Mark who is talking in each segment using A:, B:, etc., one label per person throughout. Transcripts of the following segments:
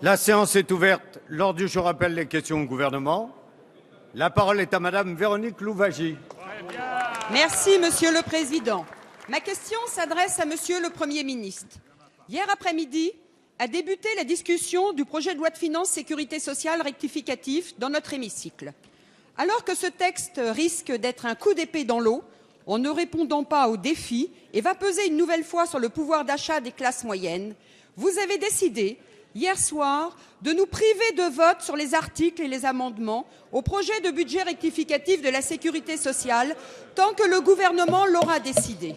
A: La séance est ouverte. L'ordre du jour appelle les questions au gouvernement. La parole est à Madame Véronique Louwagie.
B: Merci, Monsieur le Président. Ma question s'adresse à Monsieur le Premier ministre. Hier après-midi a débuté la discussion du projet de loi de finances sécurité sociale rectificatif dans notre hémicycle. Alors que ce texte risque d'être un coup d'épée dans l'eau, en ne répondant pas aux défis et va peser une nouvelle fois sur le pouvoir d'achat des classes moyennes, vous avez décidé, hier soir, de nous priver de vote sur les articles et les amendements au projet de budget rectificatif de la sécurité sociale tant que le gouvernement l'aura décidé.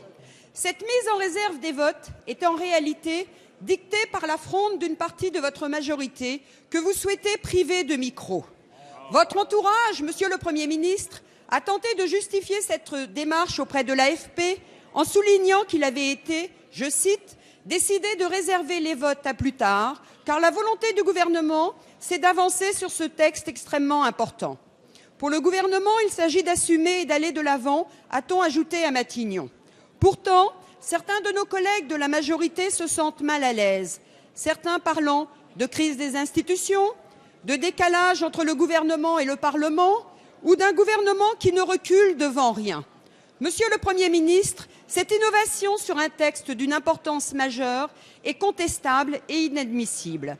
B: Cette mise en réserve des votes est en réalité dictée par la fronde d'une partie de votre majorité que vous souhaitez priver de micro. Votre entourage, Monsieur le Premier ministre, a tenté de justifier cette démarche auprès de l'AFP en soulignant qu'il avait été, je cite, « décidé de réserver les votes à plus tard, car la volonté du gouvernement, c'est d'avancer sur ce texte extrêmement important. » Pour le gouvernement, il s'agit d'assumer et d'aller de l'avant, a-t-on ajouté à Matignon. Pourtant, certains de nos collègues de la majorité se sentent mal à l'aise, certains parlant de crise des institutions, de décalage entre le gouvernement et le Parlement, ou d'un gouvernement qui ne recule devant rien. Monsieur le Premier ministre, cette innovation sur un texte d'une importance majeure est contestable et inadmissible.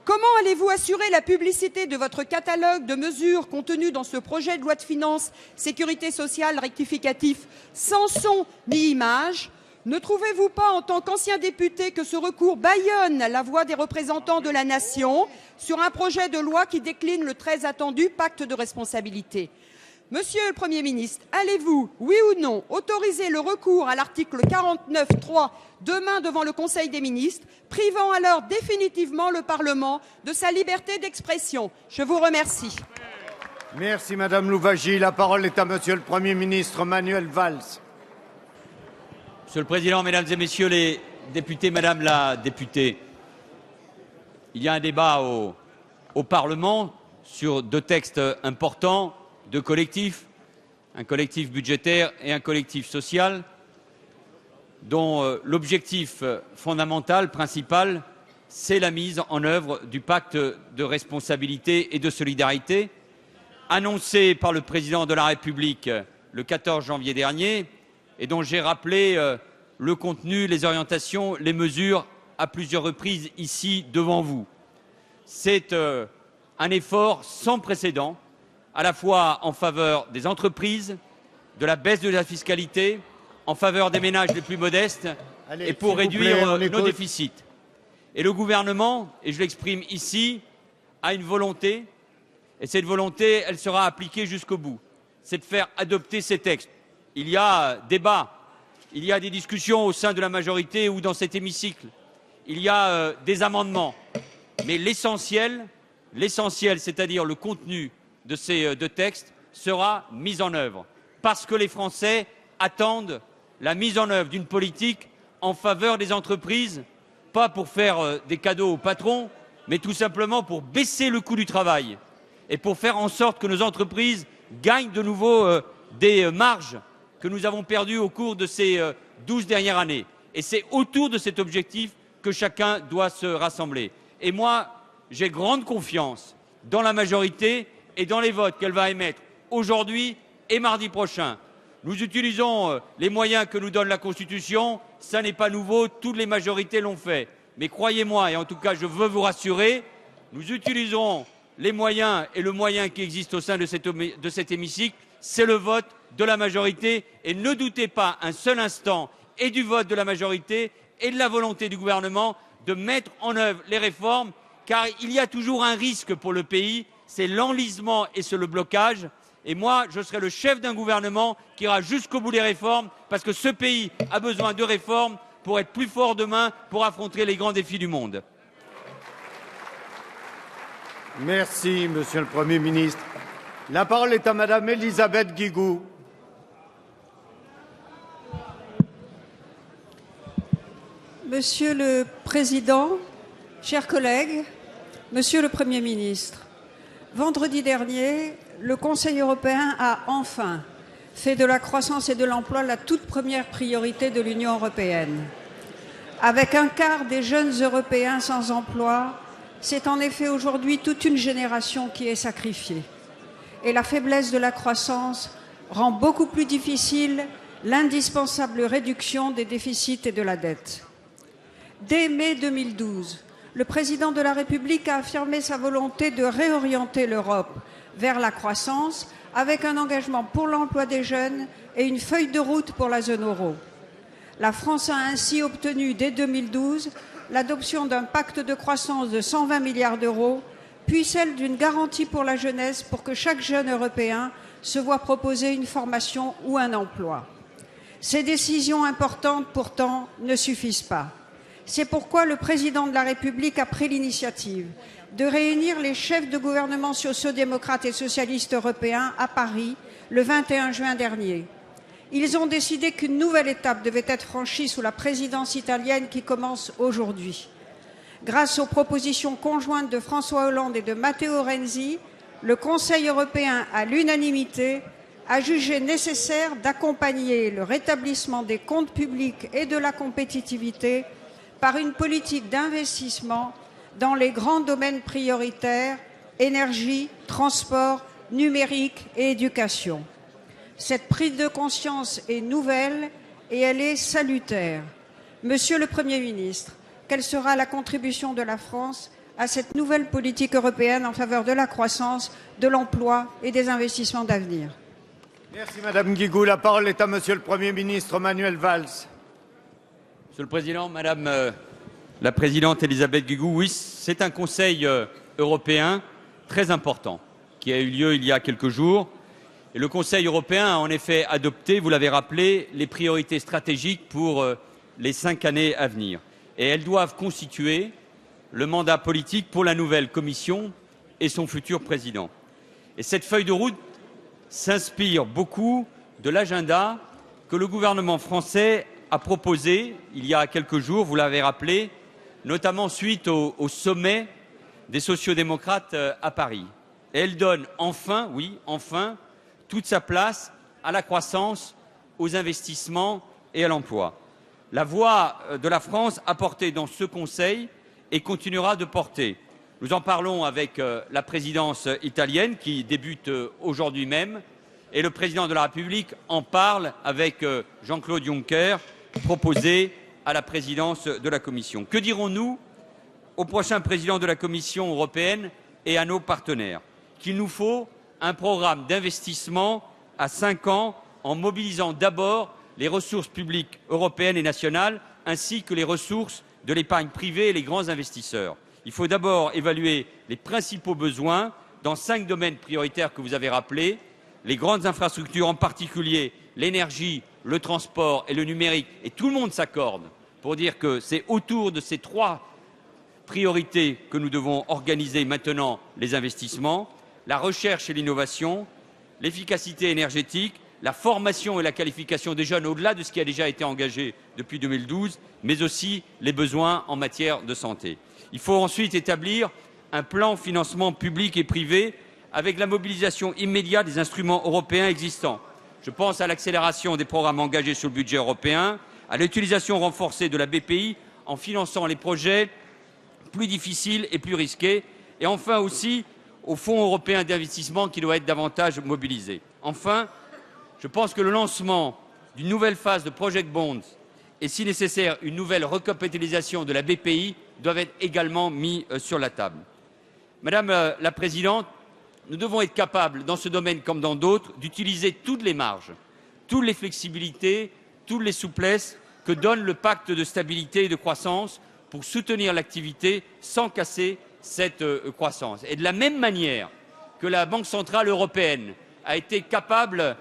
B: Comment allez-vous assurer la publicité de votre catalogue de mesures contenues dans ce projet de loi de finances sécurité sociale rectificatif sans son ni image? Ne trouvez-vous pas, en tant qu'ancien député, que ce recours bâillonne la voix des représentants de la nation sur un projet de loi qui décline le très attendu pacte de responsabilité? Monsieur le Premier ministre, allez-vous, oui ou non, autoriser le recours à l'article 49.3 demain devant le Conseil des ministres, privant alors définitivement le Parlement de sa liberté d'expression? Je vous remercie.
A: Merci Madame Louwagie. La parole est à Monsieur le Premier ministre Manuel Valls.
C: Monsieur le Président, Mesdames et Messieurs les députés, Madame la députée, il y a un débat au Parlement sur deux textes importants, deux collectifs, un collectif budgétaire et un collectif social, dont l'objectif fondamental, principal, c'est la mise en œuvre du pacte de responsabilité et de solidarité, annoncé par le Président de la République le 14 janvier dernier, et dont j'ai rappelé le contenu, les orientations, les mesures à plusieurs reprises ici devant vous. C'est un effort sans précédent, à la fois en faveur des entreprises, de la baisse de la fiscalité, en faveur des ménages les plus modestes et pour réduire nos déficits. Et le gouvernement, et je l'exprime ici, a une volonté, et cette volonté, elle sera appliquée jusqu'au bout, c'est de faire adopter ces textes. Il y a débat, il y a des discussions au sein de la majorité ou dans cet hémicycle, il y a des amendements, mais l'essentiel, c'est-à-dire le contenu de ces deux textes, sera mis en œuvre, parce que les Français attendent la mise en œuvre d'une politique en faveur des entreprises, pas pour faire des cadeaux aux patrons, mais tout simplement pour baisser le coût du travail et pour faire en sorte que nos entreprises gagnent de nouveau des marges que nous avons perdu au cours de ces 12 dernières années. Et c'est autour de cet objectif que chacun doit se rassembler. Et moi, j'ai grande confiance dans la majorité et dans les votes qu'elle va émettre aujourd'hui et mardi prochain. Nous utilisons les moyens que nous donne la Constitution, ça n'est pas nouveau, toutes les majorités l'ont fait. Mais croyez-moi, et en tout cas je veux vous rassurer, nous utilisons les moyens et le moyen qui existe au sein de cet hémicycle, c'est le vote de la majorité, et ne doutez pas un seul instant et du vote de la majorité et de la volonté du gouvernement de mettre en œuvre les réformes, car il y a toujours un risque pour le pays, c'est l'enlisement et c'est le blocage. Et moi, je serai le chef d'un gouvernement qui ira jusqu'au bout des réformes, parce que ce pays a besoin de réformes pour être plus fort demain, pour affronter les grands défis du monde.
A: Merci, Monsieur le Premier ministre. La parole est à Madame Elisabeth Guigou.
D: Monsieur le Président, chers collègues, Monsieur le Premier ministre, vendredi dernier, le Conseil européen a enfin fait de la croissance et de l'emploi la toute première priorité de l'Union européenne. Avec un quart des jeunes Européens sans emploi, C'est en effet aujourd'hui toute une génération qui est sacrifiée. Et la faiblesse de la croissance rend beaucoup plus difficile l'indispensable réduction des déficits et de la dette. Dès mai 2012, le président de la République a affirmé sa volonté de réorienter l'Europe vers la croissance avec un engagement pour l'emploi des jeunes et une feuille de route pour la zone euro. La France a ainsi obtenu dès 2012 l'adoption d'un pacte de croissance de 120 milliards d'euros, puis celle d'une garantie pour la jeunesse pour que chaque jeune européen se voit proposer une formation ou un emploi. Ces décisions importantes, pourtant, ne suffisent pas. C'est pourquoi le président de la République a pris l'initiative de réunir les chefs de gouvernement sociaux-démocrates et socialistes européens à Paris le 21 juin dernier. Ils ont décidé qu'une nouvelle étape devait être franchie sous la présidence italienne qui commence aujourd'hui. Grâce aux propositions conjointes de François Hollande et de Matteo Renzi, le Conseil européen, à l'unanimité, a jugé nécessaire d'accompagner le rétablissement des comptes publics et de la compétitivité par une politique d'investissement dans les grands domaines prioritaires, énergie, transport, numérique et éducation. Cette prise de conscience est nouvelle et elle est salutaire. Monsieur le Premier ministre, quelle sera la contribution de la France à cette nouvelle politique européenne en faveur de la croissance, de l'emploi et des investissements d'avenir?
A: Merci Madame Guigou. La parole est à Monsieur le Premier ministre Manuel Valls.
C: Monsieur le Président, Madame la Présidente Elisabeth Guigou, oui, c'est un Conseil européen très important qui a eu lieu il y a quelques jours. Et le Conseil européen a en effet adopté, vous l'avez rappelé, les priorités stratégiques pour les 5 années à venir. Et elles doivent constituer le mandat politique pour la nouvelle Commission et son futur président. Et cette feuille de route s'inspire beaucoup de l'agenda que le gouvernement français a proposé il y a quelques jours, vous l'avez rappelé, notamment suite au sommet des sociaux-démocrates à Paris. Et elle donne enfin, oui, enfin, toute sa place à la croissance, aux investissements et à l'emploi. La voix de la France a porté dans ce Conseil et continuera de porter. Nous en parlons avec la présidence italienne qui débute aujourd'hui même et le président de la République en parle avec Jean-Claude Juncker, proposé à la présidence de la Commission. Que dirons-nous au prochain président de la Commission européenne et à nos partenaires? Qu'il nous faut un programme d'investissement à 5 ans en mobilisant d'abord les ressources publiques européennes et nationales ainsi que les ressources de l'épargne privée et les grands investisseurs. Il faut d'abord évaluer les principaux besoins dans 5 domaines prioritaires que vous avez rappelés, les grandes infrastructures, en particulier l'énergie, le transport et le numérique. Et tout le monde s'accorde pour dire que c'est autour de ces 3 priorités que nous devons organiser maintenant les investissements, la recherche et l'innovation, l'efficacité énergétique, la formation et la qualification des jeunes au-delà de ce qui a déjà été engagé depuis 2012, mais aussi les besoins en matière de santé. Il faut ensuite établir un plan financement public et privé avec la mobilisation immédiate des instruments européens existants. Je pense à l'accélération des programmes engagés sur le budget européen, à l'utilisation renforcée de la BPI en finançant les projets plus difficiles et plus risqués, et enfin aussi au Fonds européen d'investissement qui doit être davantage mobilisé. Enfin, je pense que le lancement d'une nouvelle phase de Project Bonds et, si nécessaire, une nouvelle recapitalisation de la BPI doivent être également mis sur la table. Madame la Présidente, nous devons être capables, dans ce domaine comme dans d'autres, d'utiliser toutes les marges, toutes les flexibilités, toutes les souplesses que donne le pacte de stabilité et de croissance pour soutenir l'activité sans casser cette croissance. Et de la même manière que la Banque centrale européenne a été capable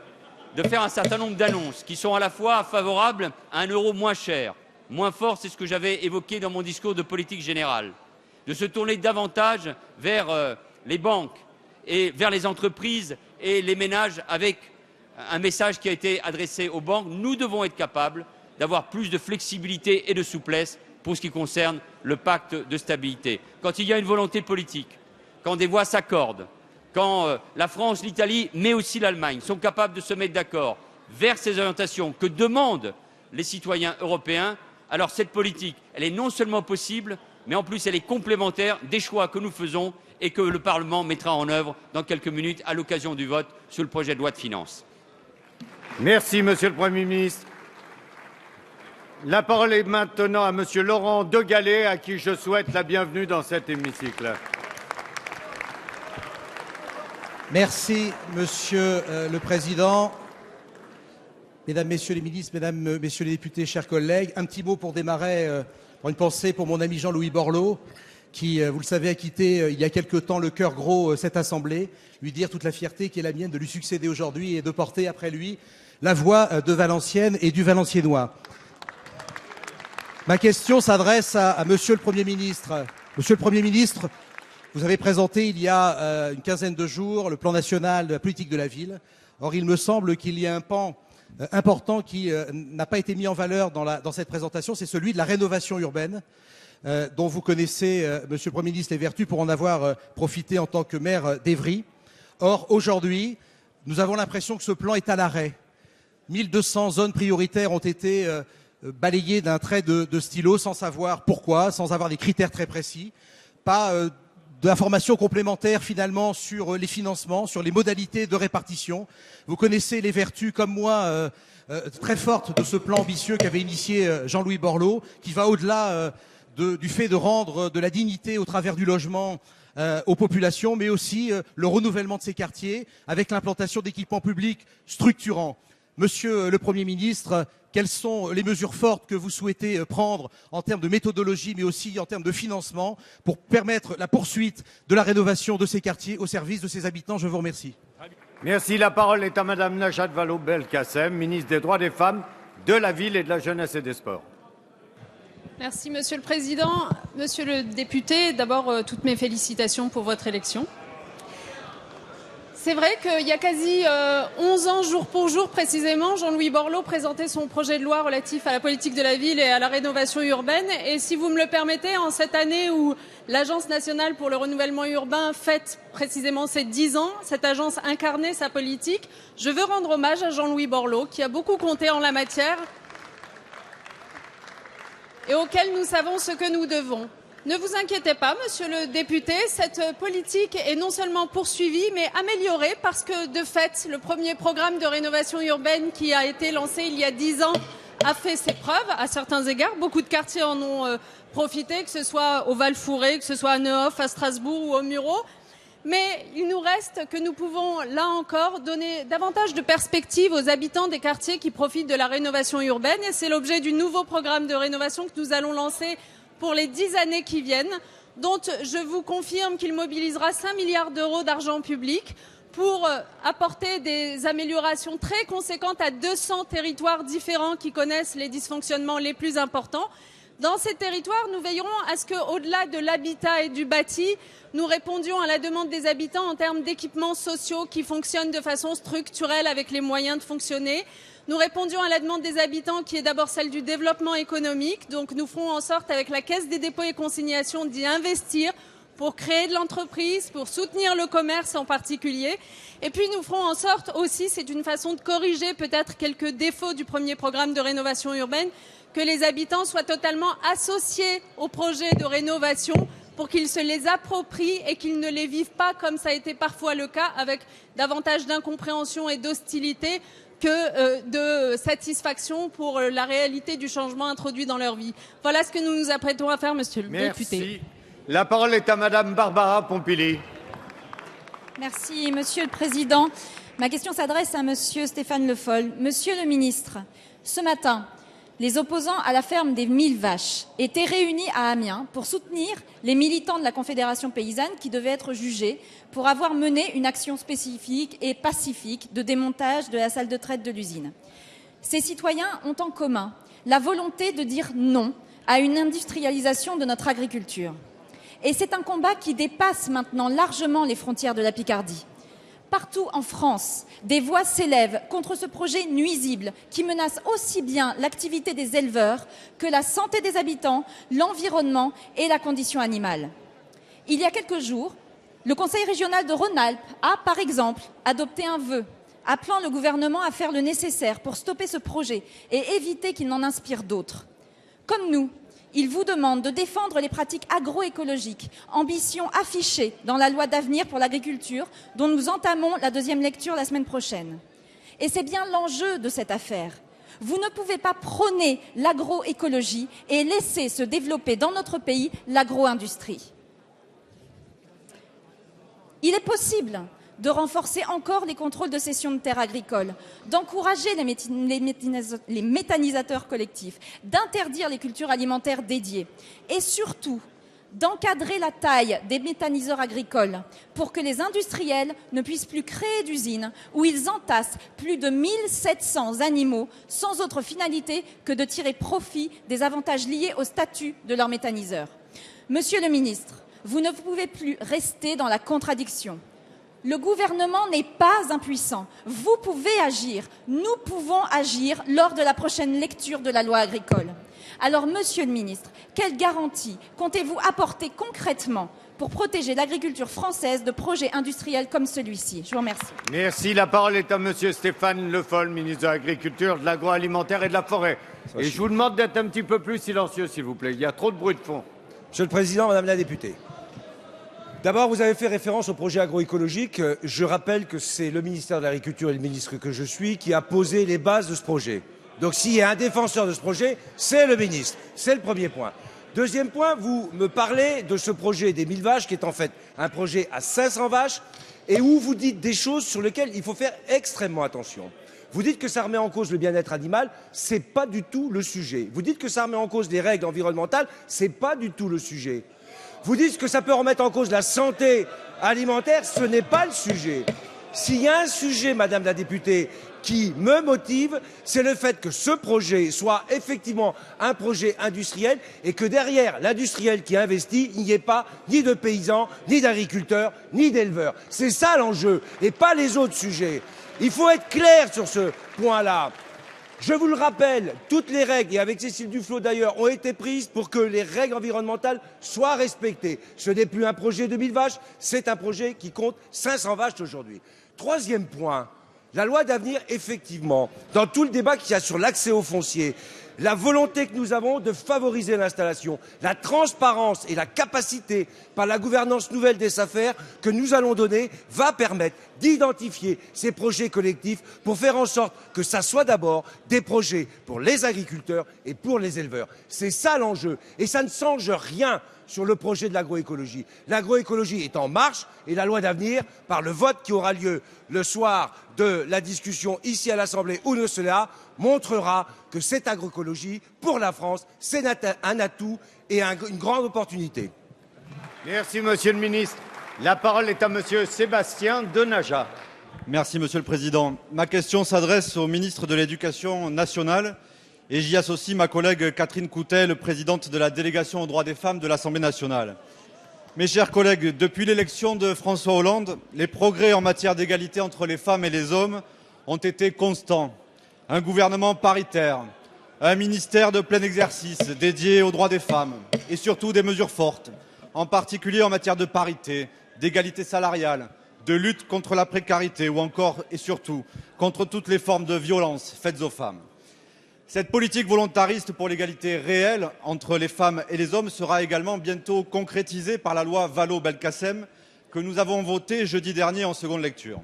C: de faire un certain nombre d'annonces qui sont à la fois favorables à un euro moins cher, moins fort, c'est ce que j'avais évoqué dans mon discours de politique générale, de se tourner davantage vers les banques et vers les entreprises et les ménages avec un message qui a été adressé aux banques. Nous devons être capables d'avoir plus de flexibilité et de souplesse pour ce qui concerne le pacte de stabilité. Quand il y a une volonté politique, quand des voix s'accordent, quand la France, l'Italie, mais aussi l'Allemagne sont capables de se mettre d'accord vers ces orientations que demandent les citoyens européens, alors cette politique, elle est non seulement possible, mais en plus elle est complémentaire des choix que nous faisons et que le Parlement mettra en œuvre dans quelques minutes à l'occasion du vote sur le projet de loi de finances.
A: Merci, Monsieur le Premier ministre. La parole est maintenant à Monsieur Laurent De Gallet, à qui je souhaite la bienvenue dans cet hémicycle.
E: Merci, Monsieur le Président. Mesdames, Messieurs les ministres, Mesdames, Messieurs les députés, chers collègues, un petit mot pour démarrer, pour une pensée pour mon ami Jean-Louis Borloo, qui, vous le savez, a quitté il y a quelque temps le cœur gros cette Assemblée, lui dire toute la fierté qui est la mienne de lui succéder aujourd'hui et de porter après lui la voix de Valenciennes et du Valenciennois. Ma question s'adresse à Monsieur le Premier ministre. Monsieur le Premier ministre, vous avez présenté il y a une quinzaine de jours le plan national de la politique de la ville. Or, il me semble qu'il y a un pan important qui n'a pas été mis en valeur dans cette présentation, c'est celui de la rénovation urbaine, dont vous connaissez, Monsieur le Premier ministre, les vertus pour en avoir profité en tant que maire d'Évry. Or, aujourd'hui, nous avons l'impression que ce plan est à l'arrêt. 1200 zones prioritaires ont été balayées d'un trait de stylo sans savoir pourquoi, sans avoir des critères très précis. Pas d'informations complémentaires finalement sur les financements, sur les modalités de répartition. Vous connaissez les vertus comme moi très fortes de ce plan ambitieux qu'avait initié Jean-Louis Borloo, qui va au-delà du fait de rendre de la dignité au travers du logement aux populations, mais aussi le renouvellement de ces quartiers avec l'implantation d'équipements publics structurants. Monsieur le Premier ministre, quelles sont les mesures fortes que vous souhaitez prendre en termes de méthodologie, mais aussi en termes de financement, pour permettre la poursuite de la rénovation de ces quartiers au service de ses habitants? Je vous remercie.
A: Merci. La parole est à Madame Najat Vallaud-Belkacem, ministre des Droits des Femmes, de la Ville et de la Jeunesse et des Sports.
F: Merci, Monsieur le Président. Monsieur le député, d'abord, toutes mes félicitations pour votre élection. C'est vrai qu'il y a quasi 11 ans, jour pour jour précisément, Jean-Louis Borloo présentait son projet de loi relatif à la politique de la ville et à la rénovation urbaine. Et si vous me le permettez, en cette année où l'Agence nationale pour le renouvellement urbain fête précisément ses 10 ans, cette agence incarnait sa politique, je veux rendre hommage à Jean-Louis Borloo, qui a beaucoup compté en la matière et auquel nous savons ce que nous devons. Ne vous inquiétez pas, monsieur le député, cette politique est non seulement poursuivie, mais améliorée parce que, de fait, le premier programme de rénovation urbaine qui a été lancé il y a 10 ans a fait ses preuves à certains égards. Beaucoup de quartiers en ont profité, que ce soit au Val-Fouré, que ce soit à Neuhoff, à Strasbourg ou au Mureau. Mais il nous reste que nous pouvons, là encore, donner davantage de perspectives aux habitants des quartiers qui profitent de la rénovation urbaine. Et c'est l'objet du nouveau programme de rénovation que nous allons lancer pour les 10 années qui viennent, dont je vous confirme qu'il mobilisera 5 milliards d'euros d'argent public pour apporter des améliorations très conséquentes à 200 territoires différents qui connaissent les dysfonctionnements les plus importants. Dans ces territoires, nous veillerons à ce qu'au-delà de l'habitat et du bâti, nous répondions à la demande des habitants en termes d'équipements sociaux qui fonctionnent de façon structurelle avec les moyens de fonctionner. Nous répondions à la demande des habitants qui est d'abord celle du développement économique. Donc nous ferons en sorte avec la Caisse des dépôts et consignations d'y investir pour créer de l'entreprise, pour soutenir le commerce en particulier. Et puis nous ferons en sorte aussi, c'est une façon de corriger peut-être quelques défauts du premier programme de rénovation urbaine, que les habitants soient totalement associés au projet de rénovation pour qu'ils se les approprient et qu'ils ne les vivent pas comme ça a été parfois le cas, avec davantage d'incompréhension et d'hostilité que de satisfaction pour la réalité du changement introduit dans leur vie. Voilà ce que nous nous apprêtons à faire, monsieur le député.
A: La parole est à Madame Barbara Pompili.
G: Merci, Monsieur le Président. Ma question s'adresse à Monsieur Stéphane Le Foll. Monsieur le ministre, ce matin, les opposants à la ferme des 1000 vaches étaient réunis à Amiens pour soutenir les militants de la Confédération paysanne qui devaient être jugés pour avoir mené une action spécifique et pacifique de démontage de la salle de traite de l'usine. Ces citoyens ont en commun la volonté de dire non à une industrialisation de notre agriculture. Et c'est un combat qui dépasse maintenant largement les frontières de la Picardie. Partout en France, des voix s'élèvent contre ce projet nuisible qui menace aussi bien l'activité des éleveurs que la santé des habitants, l'environnement et la condition animale. Il y a quelques jours, le Conseil régional de Rhône-Alpes a, par exemple, adopté un vœu appelant le gouvernement à faire le nécessaire pour stopper ce projet et éviter qu'il n'en inspire d'autres. Comme nous, Il vous demande de défendre les pratiques agroécologiques, ambition affichée dans la loi d'avenir pour l'agriculture dont nous entamons la deuxième lecture la semaine prochaine. Et c'est bien l'enjeu de cette affaire. Vous ne pouvez pas prôner l'agroécologie et laisser se développer dans notre pays l'agro-industrie. Il est possible de renforcer encore les contrôles de cession de terres agricoles, d'encourager les méthanisateurs collectifs, d'interdire les cultures alimentaires dédiées et surtout d'encadrer la taille des méthaniseurs agricoles pour que les industriels ne puissent plus créer d'usines où ils entassent plus de 1700 animaux sans autre finalité que de tirer profit des avantages liés au statut de leurs méthaniseurs. Monsieur le ministre, vous ne pouvez plus rester dans la contradiction. Le gouvernement n'est pas impuissant. Vous pouvez agir. Nous pouvons agir lors de la prochaine lecture de la loi agricole. Alors, monsieur le ministre, quelles garanties comptez-vous apporter concrètement pour protéger l'agriculture française de projets industriels comme celui-ci? Je vous remercie.
A: Merci. La parole est à monsieur Stéphane Le Foll, ministre de l'Agriculture, de l'Agroalimentaire et de la Forêt. Et je vous demande d'être un petit peu plus silencieux, s'il vous plaît. Il y a trop de bruit de fond.
H: Monsieur le Président, Madame la députée. D'abord, vous avez fait référence au projet agroécologique. Je rappelle que c'est le ministère de l'Agriculture et le ministre que je suis qui a posé les bases de ce projet. Donc s'il y a un défenseur de ce projet, c'est le ministre. C'est le premier point. Deuxième point, vous me parlez de ce projet des 1000 vaches qui est en fait un projet à 500 vaches et où vous dites des choses sur lesquelles il faut faire extrêmement attention. Vous dites que ça remet en cause le bien-être animal, c'est pas du tout le sujet. Vous dites que ça remet en cause les règles environnementales, c'est pas du tout le sujet. Vous dites que ça peut remettre en cause la santé alimentaire, ce n'est pas le sujet. S'il y a un sujet, Madame la députée, qui me motive, c'est le fait que ce projet soit effectivement un projet industriel et que derrière l'industriel qui investit, il n'y ait pas ni de paysans, ni d'agriculteurs, ni d'éleveurs. C'est ça l'enjeu et pas les autres sujets. Il faut être clair sur ce point-là. Je vous le rappelle, toutes les règles, et avec Cécile Duflot d'ailleurs, ont été prises pour que les règles environnementales soient respectées. Ce n'est plus un projet de 1000 vaches, c'est un projet qui compte 500 vaches aujourd'hui. Troisième point, la loi d'avenir, effectivement, dans tout le débat qu'il y a sur l'accès au foncier, la volonté que nous avons de favoriser l'installation, la transparence et la capacité par la gouvernance nouvelle des affaires que nous allons donner va permettre d'identifier ces projets collectifs pour faire en sorte que ça soit d'abord des projets pour les agriculteurs et pour les éleveurs. C'est ça l'enjeu et ça ne change rien sur le projet de l'agroécologie. L'agroécologie est en marche et la loi d'avenir, par le vote qui aura lieu le soir de la discussion ici à l'Assemblée ou de cela, montrera que cette agroécologie, pour la France, c'est un atout et une grande opportunité.
A: Merci, monsieur le ministre. La parole est à monsieur Sébastien Denaja.
I: Merci, monsieur le Président. Ma question s'adresse au ministre de l'Éducation nationale et j'y associe ma collègue Catherine Coutel, présidente de la délégation aux droits des femmes de l'Assemblée nationale. Mes chers collègues, depuis l'élection de François Hollande, les progrès en matière d'égalité entre les femmes et les hommes ont été constants. Un gouvernement paritaire, un ministère de plein exercice dédié aux droits des femmes et surtout des mesures fortes, en particulier en matière de parité, d'égalité salariale, de lutte contre la précarité ou encore et surtout contre toutes les formes de violence faites aux femmes. Cette politique volontariste pour l'égalité réelle entre les femmes et les hommes sera également bientôt concrétisée par la loi Vallaud-Belkacem que nous avons votée jeudi dernier en seconde lecture.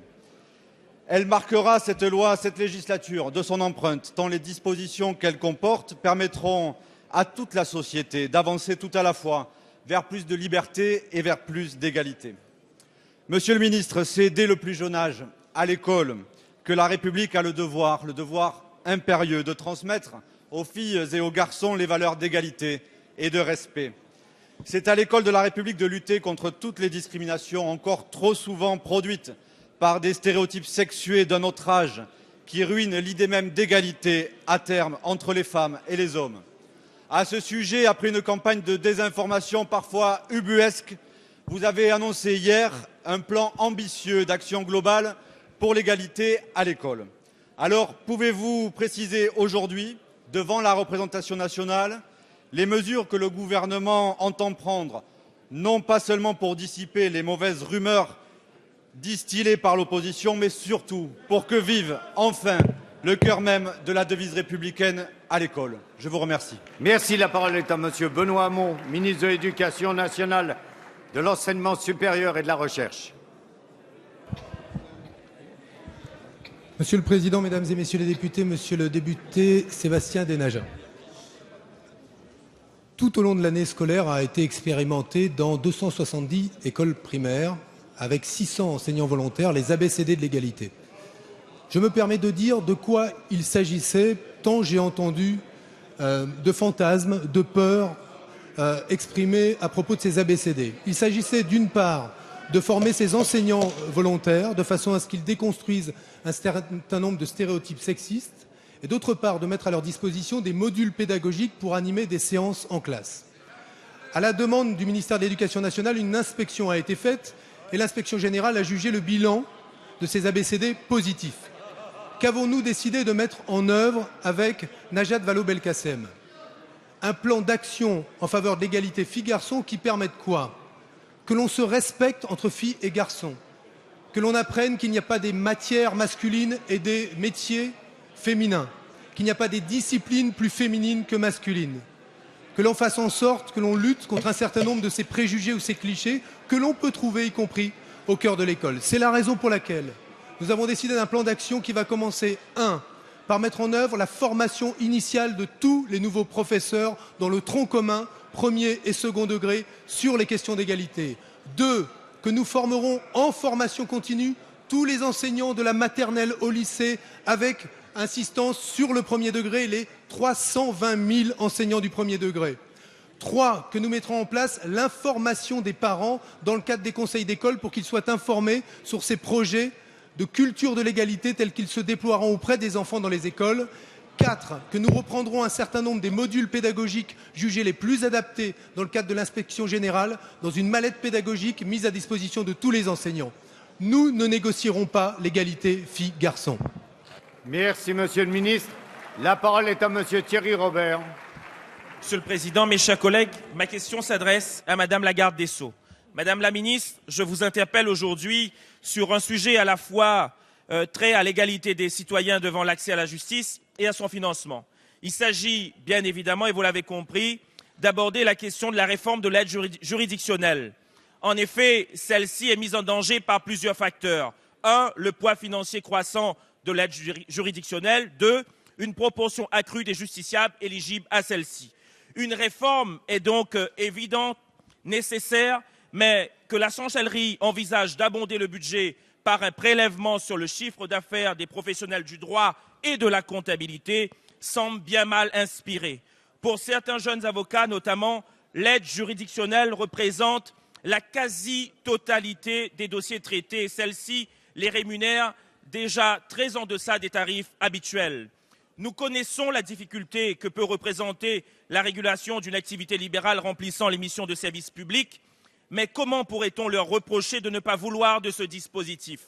I: Elle marquera cette loi, cette législature de son empreinte, tant les dispositions qu'elle comporte permettront à toute la société d'avancer tout à la fois vers plus de liberté et vers plus d'égalité. Monsieur le ministre, c'est dès le plus jeune âge, à l'école, que la République a le devoir impérieux de transmettre aux filles et aux garçons les valeurs d'égalité et de respect. C'est à l'école de la République de lutter contre toutes les discriminations encore trop souvent produites par des stéréotypes sexués d'un autre âge qui ruinent l'idée même d'égalité à terme entre les femmes et les hommes. À ce sujet, après une campagne de désinformation parfois ubuesque, vous avez annoncé hier un plan ambitieux d'action globale pour l'égalité à l'école. Alors, pouvez-vous préciser aujourd'hui, devant la représentation nationale, les mesures que le gouvernement entend prendre, non pas seulement pour dissiper les mauvaises rumeurs distillées par l'opposition, mais surtout pour que vive enfin le cœur même de la devise républicaine à l'école. Je vous remercie.
A: Merci. La parole est à monsieur Benoît Hamon, ministre de l'Éducation nationale, de l'Enseignement supérieur et de la Recherche.
E: Monsieur le Président, Mesdames et Messieurs les députés, Monsieur le député Sébastien Denaja. Tout au long de l'année scolaire a été expérimenté dans 270 écoles primaires avec 600 enseignants volontaires, les ABCD de l'égalité. Je me permets de dire de quoi il s'agissait, tant j'ai entendu de fantasmes, de peurs exprimés à propos de ces ABCD. Il s'agissait d'une part de former ces enseignants volontaires de façon à ce qu'ils déconstruisent un certain nombre de stéréotypes sexistes et d'autre part de mettre à leur disposition des modules pédagogiques pour animer des séances en classe. À la demande du ministère de l'Éducation nationale, une inspection a été faite et l'inspection générale a jugé le bilan de ces ABCD positif. Qu'avons-nous décidé de mettre en œuvre avec Najat Vallaud-Belkacem? Un plan d'action en faveur de l'égalité filles-garçons qui permette quoi? Que l'on se respecte entre filles et garçons, que l'on apprenne qu'il n'y a pas des matières masculines et des métiers féminins, qu'il n'y a pas des disciplines plus féminines que masculines, que l'on fasse en sorte que l'on lutte contre un certain nombre de ces préjugés ou ces clichés que l'on peut trouver, y compris au cœur de l'école. C'est la raison pour laquelle nous avons décidé d'un plan d'action qui va commencer, 1, par mettre en œuvre la formation initiale de tous les nouveaux professeurs dans le tronc commun, premier et second degré, sur les questions d'égalité. 2, que nous formerons en formation continue tous les enseignants de la maternelle au lycée avec insistance sur le premier degré, les 320 000 enseignants du premier degré. 3, que nous mettrons en place l'information des parents dans le cadre des conseils d'école pour qu'ils soient informés sur ces projets de culture de l'égalité tels qu'ils se déploieront auprès des enfants dans les écoles. 4, que nous reprendrons un certain nombre des modules pédagogiques jugés les plus adaptés dans le cadre de l'inspection générale dans une mallette pédagogique mise à disposition de tous les enseignants. Nous ne négocierons pas l'égalité filles-garçons.
A: Merci, Monsieur le Ministre. La parole est à Monsieur Thierry Robert.
J: Monsieur le Président, mes chers collègues, ma question s'adresse à Madame la garde des Sceaux. Madame la Ministre, je vous interpelle aujourd'hui sur un sujet à la fois trait à l'égalité des citoyens devant l'accès à la justice et à son financement. Il s'agit bien évidemment, et vous l'avez compris, d'aborder la question de la réforme de l'aide juridictionnelle. En effet, celle-ci est mise en danger par plusieurs facteurs. 1, le poids financier croissant de l'aide juridictionnelle. 2, une proportion accrue des justiciables éligibles à celle-ci. Une réforme est donc évidente, nécessaire, mais que la chancellerie envisage d'abonder le budget par un prélèvement sur le chiffre d'affaires des professionnels du droit et de la comptabilité semble bien mal inspiré. Pour certains jeunes avocats, notamment, l'aide juridictionnelle représente la quasi-totalité des dossiers traités et celle-ci les rémunère déjà très en deçà des tarifs habituels. Nous connaissons la difficulté que peut représenter la régulation d'une activité libérale remplissant les missions de service public, mais comment pourrait-on leur reprocher de ne pas vouloir de ce dispositif?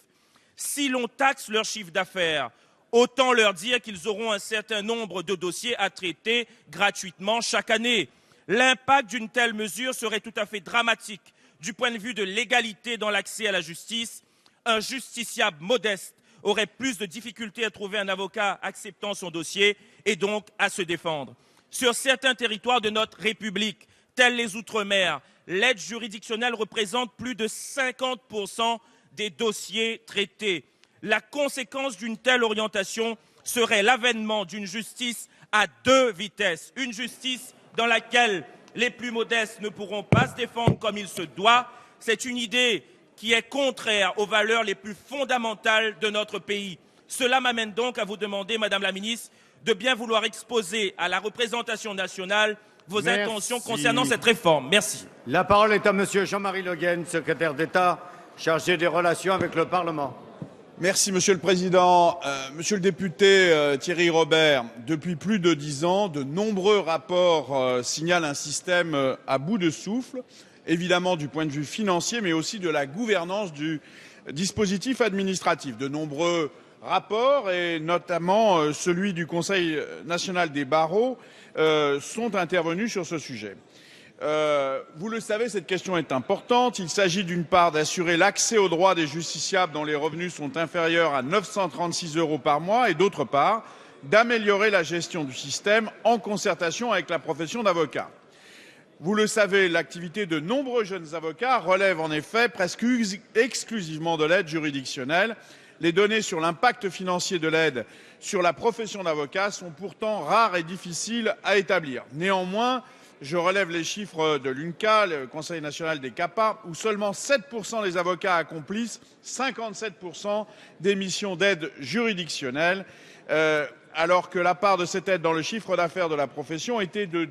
J: Si l'on taxe leur chiffre d'affaires, autant leur dire qu'ils auront un certain nombre de dossiers à traiter gratuitement chaque année. L'impact d'une telle mesure serait tout à fait dramatique du point de vue de l'égalité dans l'accès à la justice. Un justiciable modeste aurait plus de difficultés à trouver un avocat acceptant son dossier et donc à se défendre. Sur certains territoires de notre République, tels les Outre-mer, l'aide juridictionnelle représente plus de 50% des dossiers traités. La conséquence d'une telle orientation serait l'avènement d'une justice à 2 vitesses. Une justice dans laquelle les plus modestes ne pourront pas se défendre comme il se doit. C'est une idée qui est contraire aux valeurs les plus fondamentales de notre pays. Cela m'amène donc à vous demander, Madame la Ministre, de bien vouloir exposer à la représentation nationale vos intentions concernant cette réforme. Merci.
A: La parole est à Monsieur Jean-Marie Le Guen, secrétaire d'État chargé des relations avec le Parlement.
K: Merci, Monsieur le Président. Monsieur le député Thierry Robert, depuis plus de 10 ans, de nombreux rapports signalent un système à bout de souffle, évidemment du point de vue financier, mais aussi de la gouvernance du dispositif administratif. De nombreux rapports, et notamment celui du Conseil national des barreaux, sont intervenus sur ce sujet. Vous le savez, cette question est importante. Il s'agit d'une part d'assurer l'accès aux droits des justiciables dont les revenus sont inférieurs à 936 € par mois et d'autre part d'améliorer la gestion du système en concertation avec la profession d'avocat. Vous le savez, l'activité de nombreux jeunes avocats relève en effet presque exclusivement de l'aide juridictionnelle. Les données sur l'impact financier de l'aide sur la profession d'avocat sont pourtant rares et difficiles à établir. Néanmoins, je relève les chiffres de l'UNCA, le Conseil national des CAPA, où seulement 7% des avocats accomplissent 57% des missions d'aide juridictionnelle, alors que la part de cette aide dans le chiffre d'affaires de la profession était de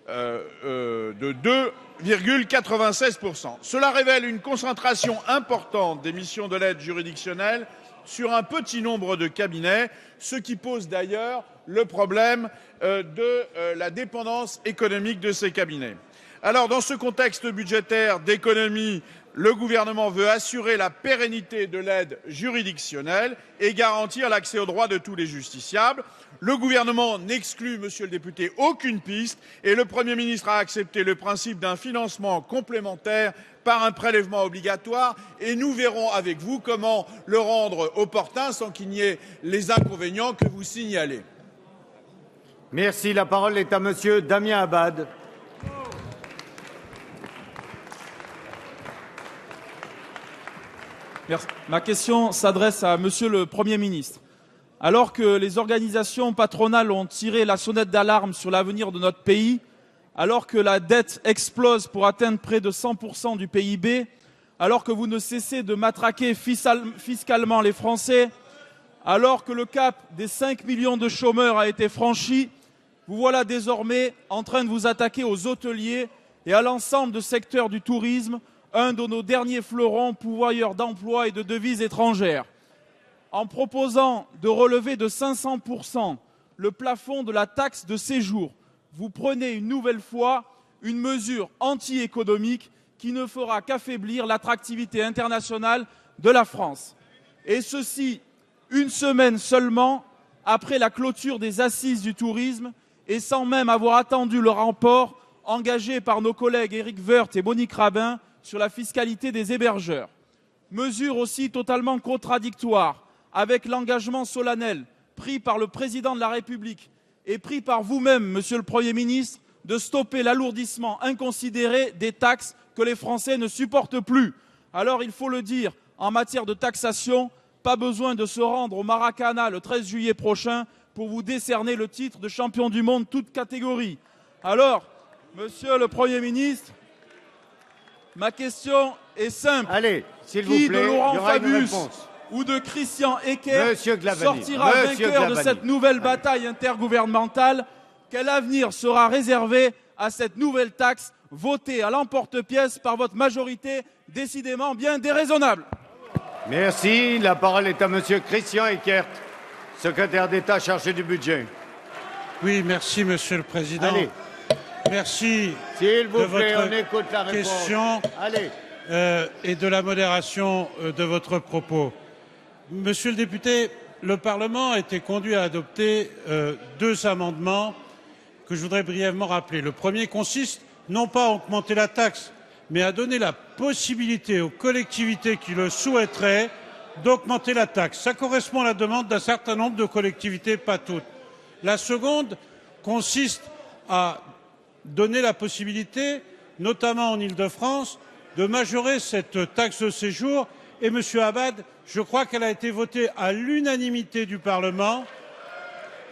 K: 2,96%. Cela révèle une concentration importante des missions de l'aide juridictionnelle sur un petit nombre de cabinets, ce qui pose d'ailleurs le problème de la dépendance économique de ces cabinets. Alors, dans ce contexte budgétaire d'économie, le gouvernement veut assurer la pérennité de l'aide juridictionnelle et garantir l'accès aux droits de tous les justiciables. Le gouvernement n'exclut, monsieur le député, aucune piste et le Premier ministre a accepté le principe d'un financement complémentaire par un prélèvement obligatoire et nous verrons avec vous comment le rendre opportun sans qu'il n'y ait les inconvénients que vous signalez.
A: Merci. La parole est à monsieur Damien Abad.
L: Merci. Ma question s'adresse à monsieur le Premier ministre. Alors que les organisations patronales ont tiré la sonnette d'alarme sur l'avenir de notre pays, alors que la dette explose pour atteindre près de 100% du PIB, alors que vous ne cessez de matraquer fiscalement les Français, alors que le cap des 5 millions de chômeurs a été franchi, vous voilà désormais en train de vous attaquer aux hôteliers et à l'ensemble du secteur du tourisme, un de nos derniers fleurons pourvoyeurs d'emplois et de devises étrangères. En proposant de relever de 500% le plafond de la taxe de séjour, vous prenez une nouvelle fois une mesure anti-économique qui ne fera qu'affaiblir l'attractivité internationale de la France. Et ceci, une semaine seulement après la clôture des assises du tourisme et sans même avoir attendu le rapport engagé par nos collègues Éric Woerth et Monique Rabin sur la fiscalité des hébergeurs. Mesure aussi totalement contradictoire avec l'engagement solennel pris par le président de la République et pris par vous-même, monsieur le Premier ministre, de stopper l'alourdissement inconsidéré des taxes que les Français ne supportent plus. Alors, il faut le dire, en matière de taxation, pas besoin de se rendre au Maracana le 13 juillet prochain pour vous décerner le titre de champion du monde toute catégorie. Alors, monsieur le Premier ministre, ma question est simple.
A: Allez, s'il vous
L: plaît,
A: qui de
L: Laurent Fabius ou de Christian Eckert sortira vainqueur de cette nouvelle bataille intergouvernementale? Quel avenir sera réservé à cette nouvelle taxe votée à l'emporte-pièce par votre majorité décidément bien déraisonnable?
A: Merci. La parole est à monsieur Christian Eckert, secrétaire d'État chargé du budget.
M: Oui, merci monsieur le Président.
A: Allez.
M: Merci
A: s'il vous
M: de
A: plaît,
M: votre
A: on écoute la réponse.
M: question
A: Allez.
M: Et de la modération de votre propos. Monsieur le député, le Parlement a été conduit à adopter deux amendements que je voudrais brièvement rappeler. Le premier consiste non pas à augmenter la taxe, mais à donner la possibilité aux collectivités qui le souhaiteraient d'augmenter la taxe. Ça correspond à la demande d'un certain nombre de collectivités, pas toutes. La seconde consiste à donner la possibilité, notamment en Île-de-France, de majorer cette taxe de séjour. Et, monsieur Abad, je crois qu'elle a été votée à l'unanimité du Parlement.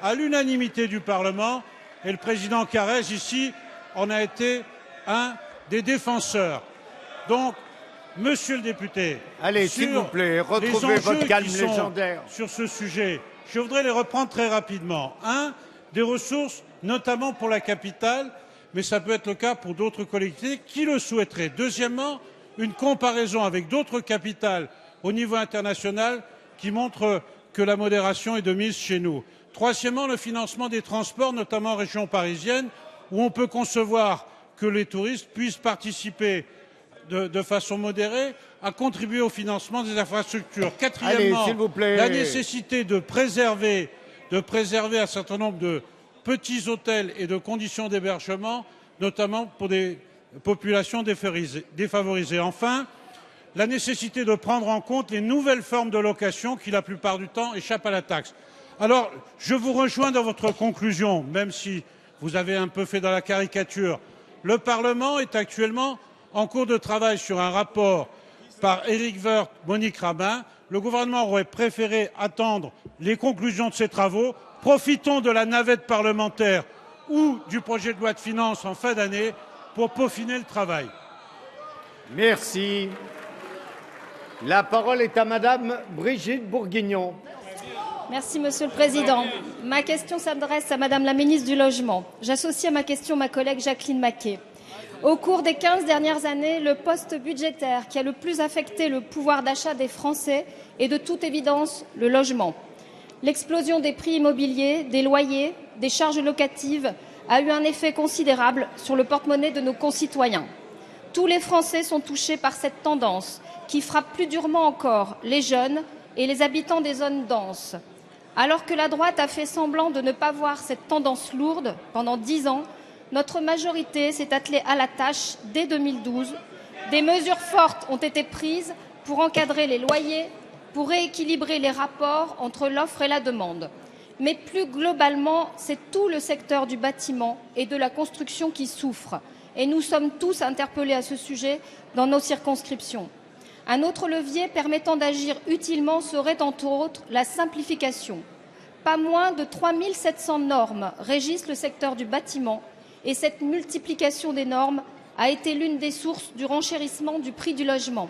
M: À l'unanimité du Parlement. Et le président Carrez, ici, en a été un des défenseurs. Donc, monsieur le député,
A: allez, s'il vous plaît, retrouvez votre calme légendaire.
M: Sur ce sujet, je voudrais les reprendre très rapidement. Un, des ressources, notamment pour la capitale, mais ça peut être le cas pour d'autres collectivités qui le souhaiteraient. Deuxièmement, une comparaison avec d'autres capitales au niveau international qui montre que la modération est de mise chez nous. Troisièmement, le financement des transports, notamment en région parisienne, où on peut concevoir que les touristes puissent participer de façon modérée à contribuer au financement des infrastructures. Quatrièmement, la nécessité de préserver un certain nombre de petits hôtels et de conditions d'hébergement notamment pour des populations défavorisées. Enfin, la nécessité de prendre en compte les nouvelles formes de location qui, la plupart du temps, échappent à la taxe. Alors, je vous rejoins dans votre conclusion, même si vous avez un peu fait dans la caricature. Le Parlement est actuellement en cours de travail sur un rapport par Éric Woerth, Monique Rabin. Le gouvernement aurait préféré attendre les conclusions de ces travaux. Profitons de la navette parlementaire ou du projet de loi de finances en fin d'année pour peaufiner le travail.
A: Merci. La parole est à Madame Brigitte Bourguignon.
N: Merci, Monsieur le Président. Ma question s'adresse à Madame la ministre du Logement. J'associe à ma question ma collègue Jacqueline Macquet. Au cours des 15 dernières années, le poste budgétaire qui a le plus affecté le pouvoir d'achat des Français est de toute évidence le logement. L'explosion des prix immobiliers, des loyers, des charges locatives a eu un effet considérable sur le porte-monnaie de nos concitoyens. Tous les Français sont touchés par cette tendance qui frappe plus durement encore les jeunes et les habitants des zones denses. Alors que la droite a fait semblant de ne pas voir cette tendance lourde pendant 10 ans, notre majorité s'est attelée à la tâche dès 2012. Des mesures fortes ont été prises pour encadrer les loyers, pour rééquilibrer les rapports entre l'offre et la demande. Mais plus globalement, c'est tout le secteur du bâtiment et de la construction qui souffre. Et nous sommes tous interpellés à ce sujet dans nos circonscriptions. Un autre levier permettant d'agir utilement serait entre autres la simplification. Pas moins de 3 700 normes régissent le secteur du bâtiment et cette multiplication des normes a été l'une des sources du renchérissement du prix du logement.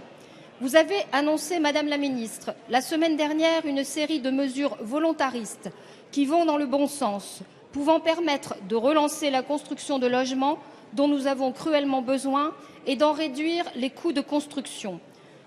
N: Vous avez annoncé, Madame la Ministre, la semaine dernière une série de mesures volontaristes qui vont dans le bon sens, pouvant permettre de relancer la construction de logements dont nous avons cruellement besoin et d'en réduire les coûts de construction.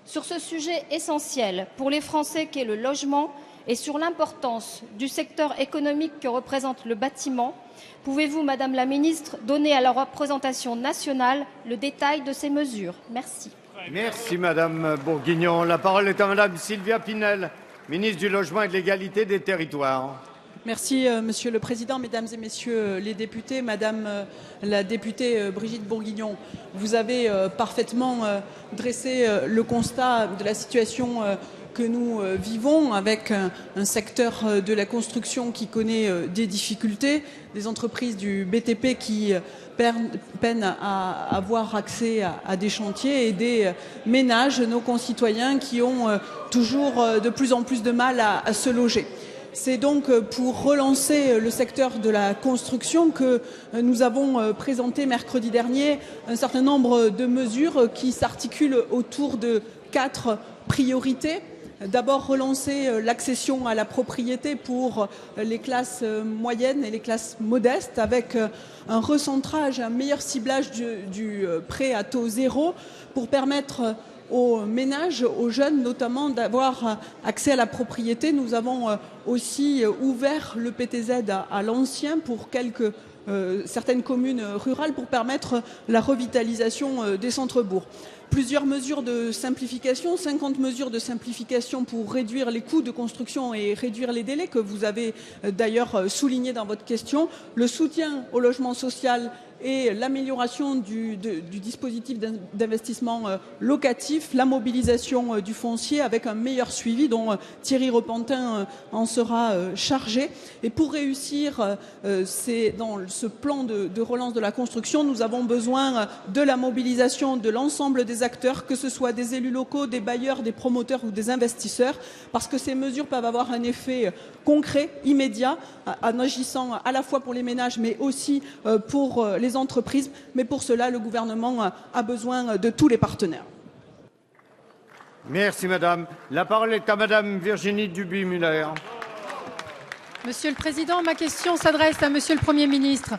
N: Sur ce sujet essentiel pour les Français qu'est le logement et sur l'importance du secteur économique que représente le bâtiment, pouvez-vous, Madame la Ministre, donner à la représentation nationale le détail de ces mesures? Merci.
A: Merci Madame Bourguignon. La parole est à Madame Sylvia Pinel, ministre du Logement et de l'Égalité des Territoires.
O: Merci Monsieur le Président, Mesdames et Messieurs les députés, Madame la députée Brigitte Bourguignon. Vous avez parfaitement dressé le constat de la situation que nous vivons avec un secteur de la construction qui connaît des difficultés, des entreprises du BTP qui peinent à avoir accès à des chantiers et des ménages, nos concitoyens, qui ont toujours de plus en plus de mal à se loger. C'est donc pour relancer le secteur de la construction que nous avons présenté mercredi dernier un certain nombre de mesures qui s'articulent autour de 4 priorités. D'abord, relancer l'accession à la propriété pour les classes moyennes et les classes modestes avec un recentrage, un meilleur ciblage du prêt à taux zéro pour permettre aux ménages, aux jeunes notamment, d'avoir accès à la propriété. Nous avons aussi ouvert le PTZ à l'ancien pour certaines communes rurales pour permettre la revitalisation des centres-bourgs. Plusieurs mesures de simplification, 50 mesures de simplification pour réduire les coûts de construction et réduire les délais que vous avez d'ailleurs souligné dans votre question, le soutien au logement social et l'amélioration du dispositif d'investissement locatif, la mobilisation du foncier avec un meilleur suivi dont Thierry Repentin en sera chargé. Et pour réussir dans ce plan de relance de la construction, nous avons besoin de la mobilisation de l'ensemble des acteurs, que ce soit des élus locaux, des bailleurs, des promoteurs ou des investisseurs, parce que ces mesures peuvent avoir un effet concret, immédiat, en agissant à la fois pour les ménages mais aussi pour les entreprises. Mais pour cela, le gouvernement a besoin de tous les partenaires.
A: Merci Madame. La parole est à Madame Virginie Duby-Muller.
P: Monsieur le Président, ma question s'adresse à Monsieur le Premier ministre.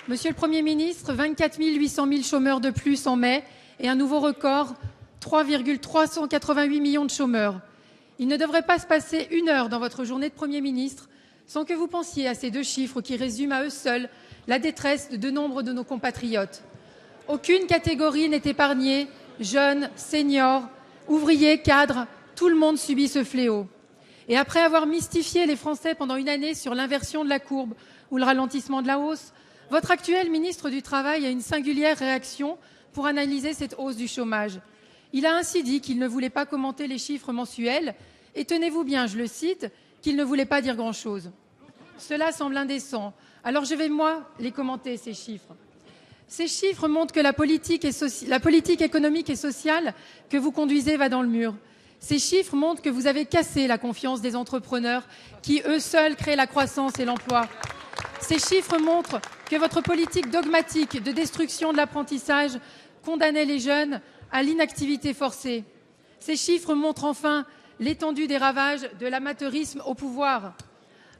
P: Monsieur le Premier ministre, 24 800 chômeurs de plus en mai et un nouveau record, 3,388 millions de chômeurs. Il ne devrait pas se passer une heure dans votre journée de Premier ministre sans que vous pensiez à ces 2 chiffres qui résument à eux seuls la détresse de nombre de nos compatriotes. Aucune catégorie n'est épargnée, jeunes, seniors, ouvriers, cadres, tout le monde subit ce fléau. Et après avoir mystifié les Français pendant une année sur l'inversion de la courbe ou le ralentissement de la hausse, Votre actuel ministre du Travail a une singulière réaction pour analyser cette hausse du chômage. Il a ainsi dit qu'il ne voulait pas commenter les chiffres mensuels et, tenez-vous bien, je le cite, qu'il ne voulait pas dire grand-chose. Cela semble indécent. Alors je vais, moi, les commenter, ces chiffres. Ces chiffres montrent que la politique économique et sociale que vous conduisez va dans le mur. Ces chiffres montrent que vous avez cassé la confiance des entrepreneurs qui, eux seuls, créent la croissance et l'emploi. Ces chiffres montrent que votre politique dogmatique de destruction de l'apprentissage condamnait les jeunes à l'inactivité forcée. Ces chiffres montrent enfin l'étendue des ravages de l'amateurisme au pouvoir.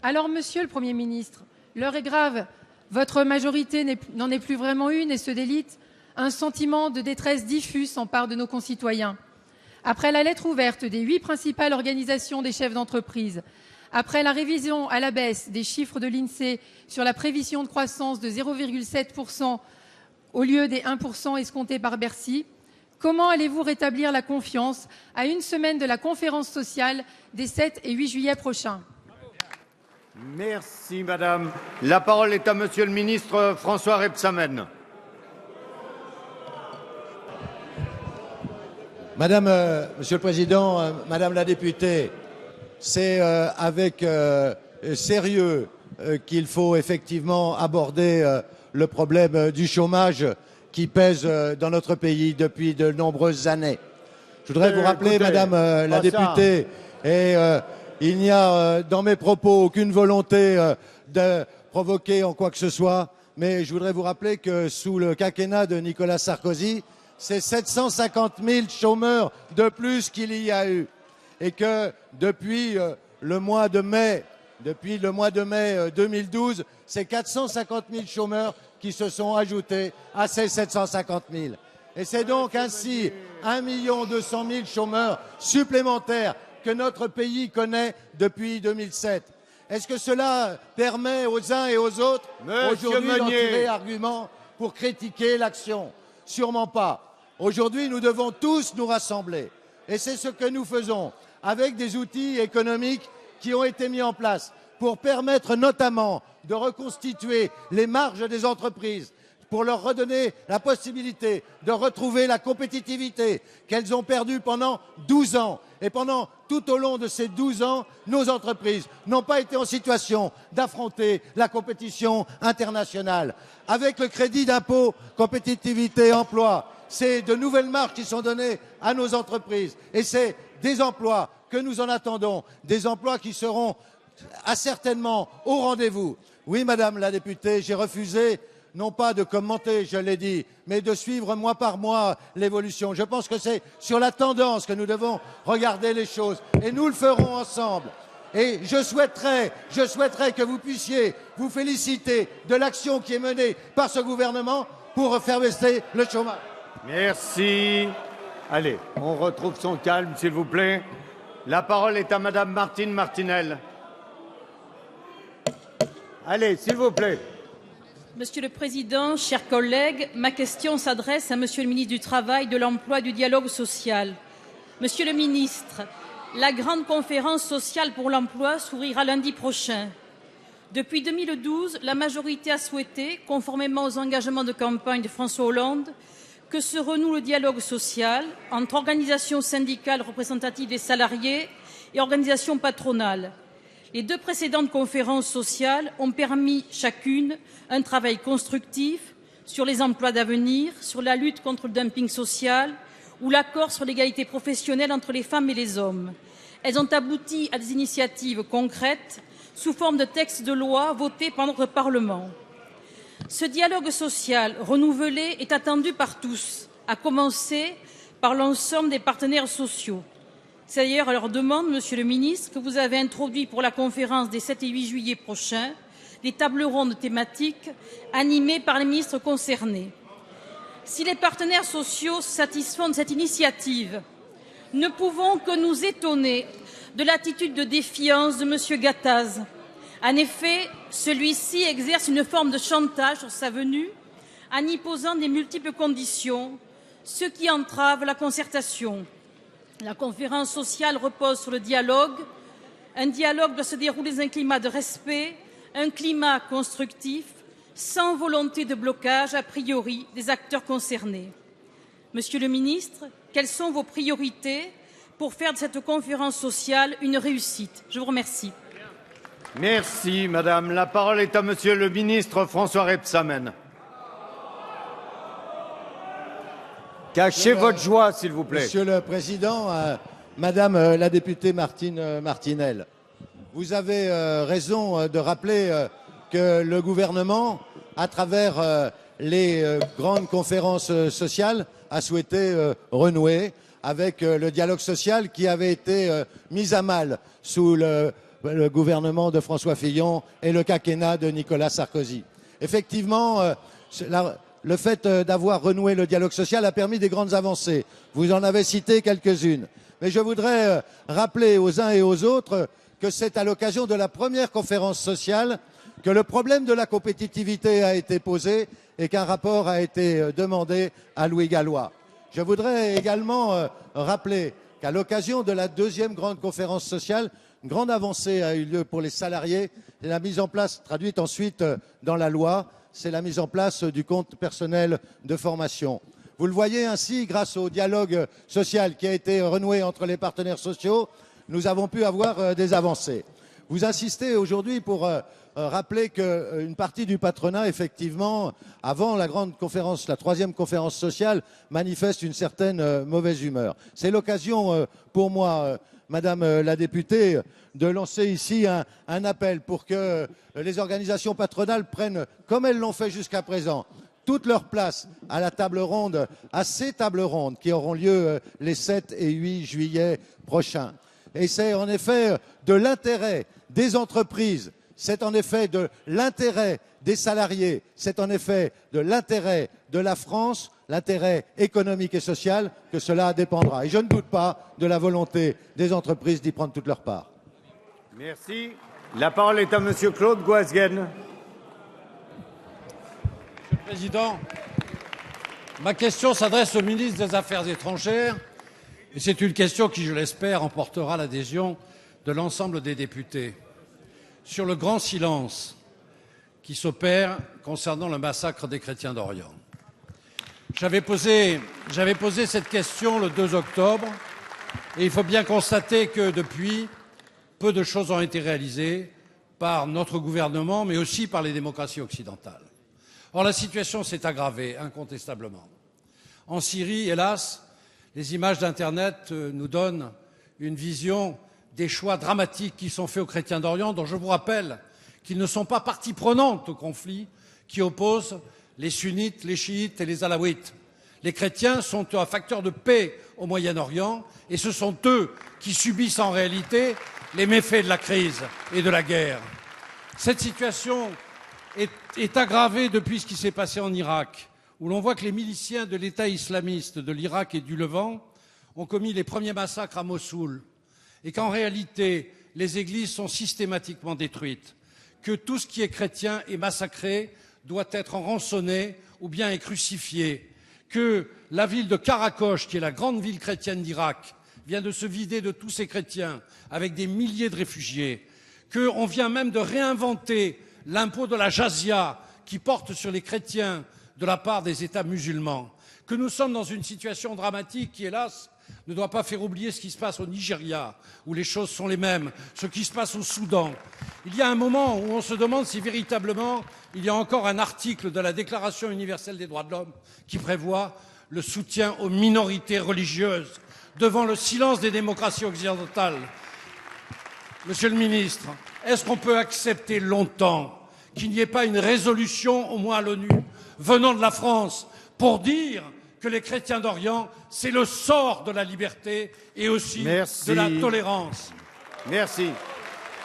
P: Alors, Monsieur le Premier ministre, l'heure est grave. Votre majorité n'en est plus vraiment une et se délite. Un sentiment de détresse diffus s'empare de nos concitoyens. Après la lettre ouverte des 8 principales organisations des chefs d'entreprise, après la révision à la baisse des chiffres de l'INSEE sur la prévision de croissance de 0,7% au lieu des 1% escomptés par Bercy, comment allez-vous rétablir la confiance à une semaine de la conférence sociale des 7 et 8 juillet prochains?
A: Merci, madame. La parole est à monsieur le ministre François Rebsamen.
Q: Monsieur le Président, Madame la députée, c'est avec sérieux qu'il faut effectivement aborder le problème du chômage qui pèse dans notre pays depuis de nombreuses années. Je voudrais vous rappeler, Madame la députée, et il n'y a dans mes propos aucune volonté de provoquer en quoi que ce soit, mais je voudrais vous rappeler que sous le quinquennat de Nicolas Sarkozy, c'est 750 000 chômeurs de plus qu'il y a eu. Et que depuis le mois de mai 2012, c'est 450 000 chômeurs qui se sont ajoutés à ces 750 000. Et c'est donc ainsi 1 200 000 chômeurs supplémentaires que notre pays connaît depuis 2007. Est-ce que cela permet aux uns et aux autres aujourd'hui d'en tirer argument pour critiquer l'action? Sûrement pas. Aujourd'hui, nous devons tous nous rassembler. Et c'est ce que nous faisons avec des outils économiques qui ont été mis en place pour permettre notamment de reconstituer les marges des entreprises, pour leur redonner la possibilité de retrouver la compétitivité qu'elles ont perdue pendant 12 ans. Et pendant tout au long de ces 12 ans, nos entreprises n'ont pas été en situation d'affronter la compétition internationale. Avec le crédit d'impôt compétitivité emploi, c'est de nouvelles marges qui sont données à nos entreprises. Et c'est des emplois que nous en attendons, des emplois qui seront certainement au rendez-vous. Oui, Madame la députée, j'ai refusé non pas de commenter, je l'ai dit, mais de suivre mois par mois l'évolution. Je pense que c'est sur la tendance que nous devons regarder les choses. Et nous le ferons ensemble. Et je souhaiterais que vous puissiez vous féliciter de l'action qui est menée par ce gouvernement pour faire baisser le chômage.
A: Merci. Allez, on retrouve son calme, s'il vous plaît. La parole est à Madame Martine Martinel. Allez, s'il vous plaît.
R: Monsieur le Président, chers collègues, ma question s'adresse à Monsieur le ministre du Travail, de l'Emploi et du Dialogue social. Monsieur le ministre, la grande conférence sociale pour l'emploi s'ouvrira lundi prochain. Depuis 2012, la majorité a souhaité, conformément aux engagements de campagne de François Hollande, que se renoue le dialogue social entre organisations syndicales représentatives des salariés et organisations patronales. Les 2 précédentes conférences sociales ont permis chacune un travail constructif sur les emplois d'avenir, sur la lutte contre le dumping social ou l'accord sur l'égalité professionnelle entre les femmes et les hommes. Elles ont abouti à des initiatives concrètes sous forme de textes de loi votés par notre Parlement. Ce dialogue social renouvelé est attendu par tous, à commencer par l'ensemble des partenaires sociaux. C'est d'ailleurs à leur demande, Monsieur le ministre, que vous avez introduit pour la conférence des 7 et 8 juillet prochains des tables rondes thématiques animées par les ministres concernés. Si les partenaires sociaux se satisfont de cette initiative, ne pouvons que nous étonner de l'attitude de défiance de Monsieur Gattaz. En effet, celui-ci exerce une forme de chantage sur sa venue en y posant des multiples conditions, ce qui entrave la concertation. La conférence sociale repose sur le dialogue. Un dialogue doit se dérouler dans un climat de respect, un climat constructif. sans volonté de blocage a priori des acteurs concernés. Monsieur le ministre, quelles sont vos priorités pour faire de cette conférence sociale une réussite? Je vous remercie.
A: Merci, madame. La parole est à monsieur le ministre François Rebsamen. Cachez votre joie, s'il vous plaît.
Q: Monsieur le Président, madame la députée Martine Martinel, vous avez raison de rappeler que le gouvernement, à travers les grandes conférences sociales, a souhaité renouer avec le dialogue social qui avait été mis à mal sous le gouvernement de François Fillon et le quinquennat de Nicolas Sarkozy. Effectivement, le fait d'avoir renoué le dialogue social a permis des grandes avancées. Vous en avez cité quelques-unes. Mais je voudrais rappeler aux uns et aux autres que c'est à l'occasion de la première conférence sociale que le problème de la compétitivité a été posé et qu'un rapport a été demandé à Louis Gallois. Je voudrais également rappeler qu'à l'occasion de la deuxième grande conférence sociale, une grande avancée a eu lieu pour les salariés et la mise en place, traduite ensuite dans la loi, c'est la mise en place du compte personnel de formation. Vous le voyez ainsi, grâce au dialogue social qui a été renoué entre les partenaires sociaux, nous avons pu avoir des avancées. Vous insistez aujourd'hui pour rappeler qu'une partie du patronat, effectivement, avant la grande conférence, la troisième conférence sociale, manifeste une certaine mauvaise humeur. C'est l'occasion pour moi, madame la députée, de lancer ici un appel pour que les organisations patronales prennent, comme elles l'ont fait jusqu'à présent, toute leur place à la table ronde, à ces tables rondes qui auront lieu les 7 et 8 juillet prochains. Et c'est en effet de l'intérêt des entreprises, c'est en effet de l'intérêt des salariés, c'est en effet de l'intérêt de la France, l'intérêt économique et social que cela dépendra. Et je ne doute pas de la volonté des entreprises d'y prendre toute leur part.
A: Merci. La parole est à monsieur Claude Goasguen.
S: Monsieur le Président, ma question s'adresse au ministre des Affaires étrangères et c'est une question qui, je l'espère, emportera l'adhésion de l'ensemble des députés. Sur le grand silence qui s'opère concernant le massacre des chrétiens d'Orient. J'avais posé cette question le 2 octobre et il faut bien constater que depuis, peu de choses ont été réalisées par notre gouvernement, mais aussi par les démocraties occidentales. Or, la situation s'est aggravée, incontestablement. En Syrie, hélas, les images d'Internet nous donnent une vision des choix dramatiques qui sont faits aux chrétiens d'Orient, dont je vous rappelle qu'ils ne sont pas partie prenante au conflit qui oppose les sunnites, les chiites et les alaouites. Les chrétiens sont un facteur de paix au Moyen-Orient et ce sont eux qui subissent en réalité les méfaits de la crise et de la guerre. Cette situation est aggravée depuis ce qui s'est passé en Irak, où l'on voit que les miliciens de l'État islamiste de l'Irak et du Levant ont commis les premiers massacres à Mossoul et qu'en réalité, les églises sont systématiquement détruites, que tout ce qui est chrétien est massacré, doit être rançonné ou bien est crucifié, que la ville de Karakoche, qui est la grande ville chrétienne d'Irak, vient de se vider de tous ses chrétiens avec des milliers de réfugiés, qu'on vient même de réinventer l'impôt de la jazia qui porte sur les chrétiens de la part des États musulmans, que nous sommes dans une situation dramatique qui, hélas, ne doit pas faire oublier ce qui se passe au Nigeria, où les choses sont les mêmes, ce qui se passe au Soudan. Il y a un moment où on se demande si véritablement il y a encore un article de la Déclaration universelle des droits de l'homme qui prévoit le soutien aux minorités religieuses devant le silence des démocraties occidentales. Monsieur le ministre, est-ce qu'on peut accepter longtemps qu'il n'y ait pas une résolution, au moins à l'ONU, venant de la France, pour dire que les chrétiens d'Orient, c'est le sort de la liberté et aussi de la tolérance.
A: Merci.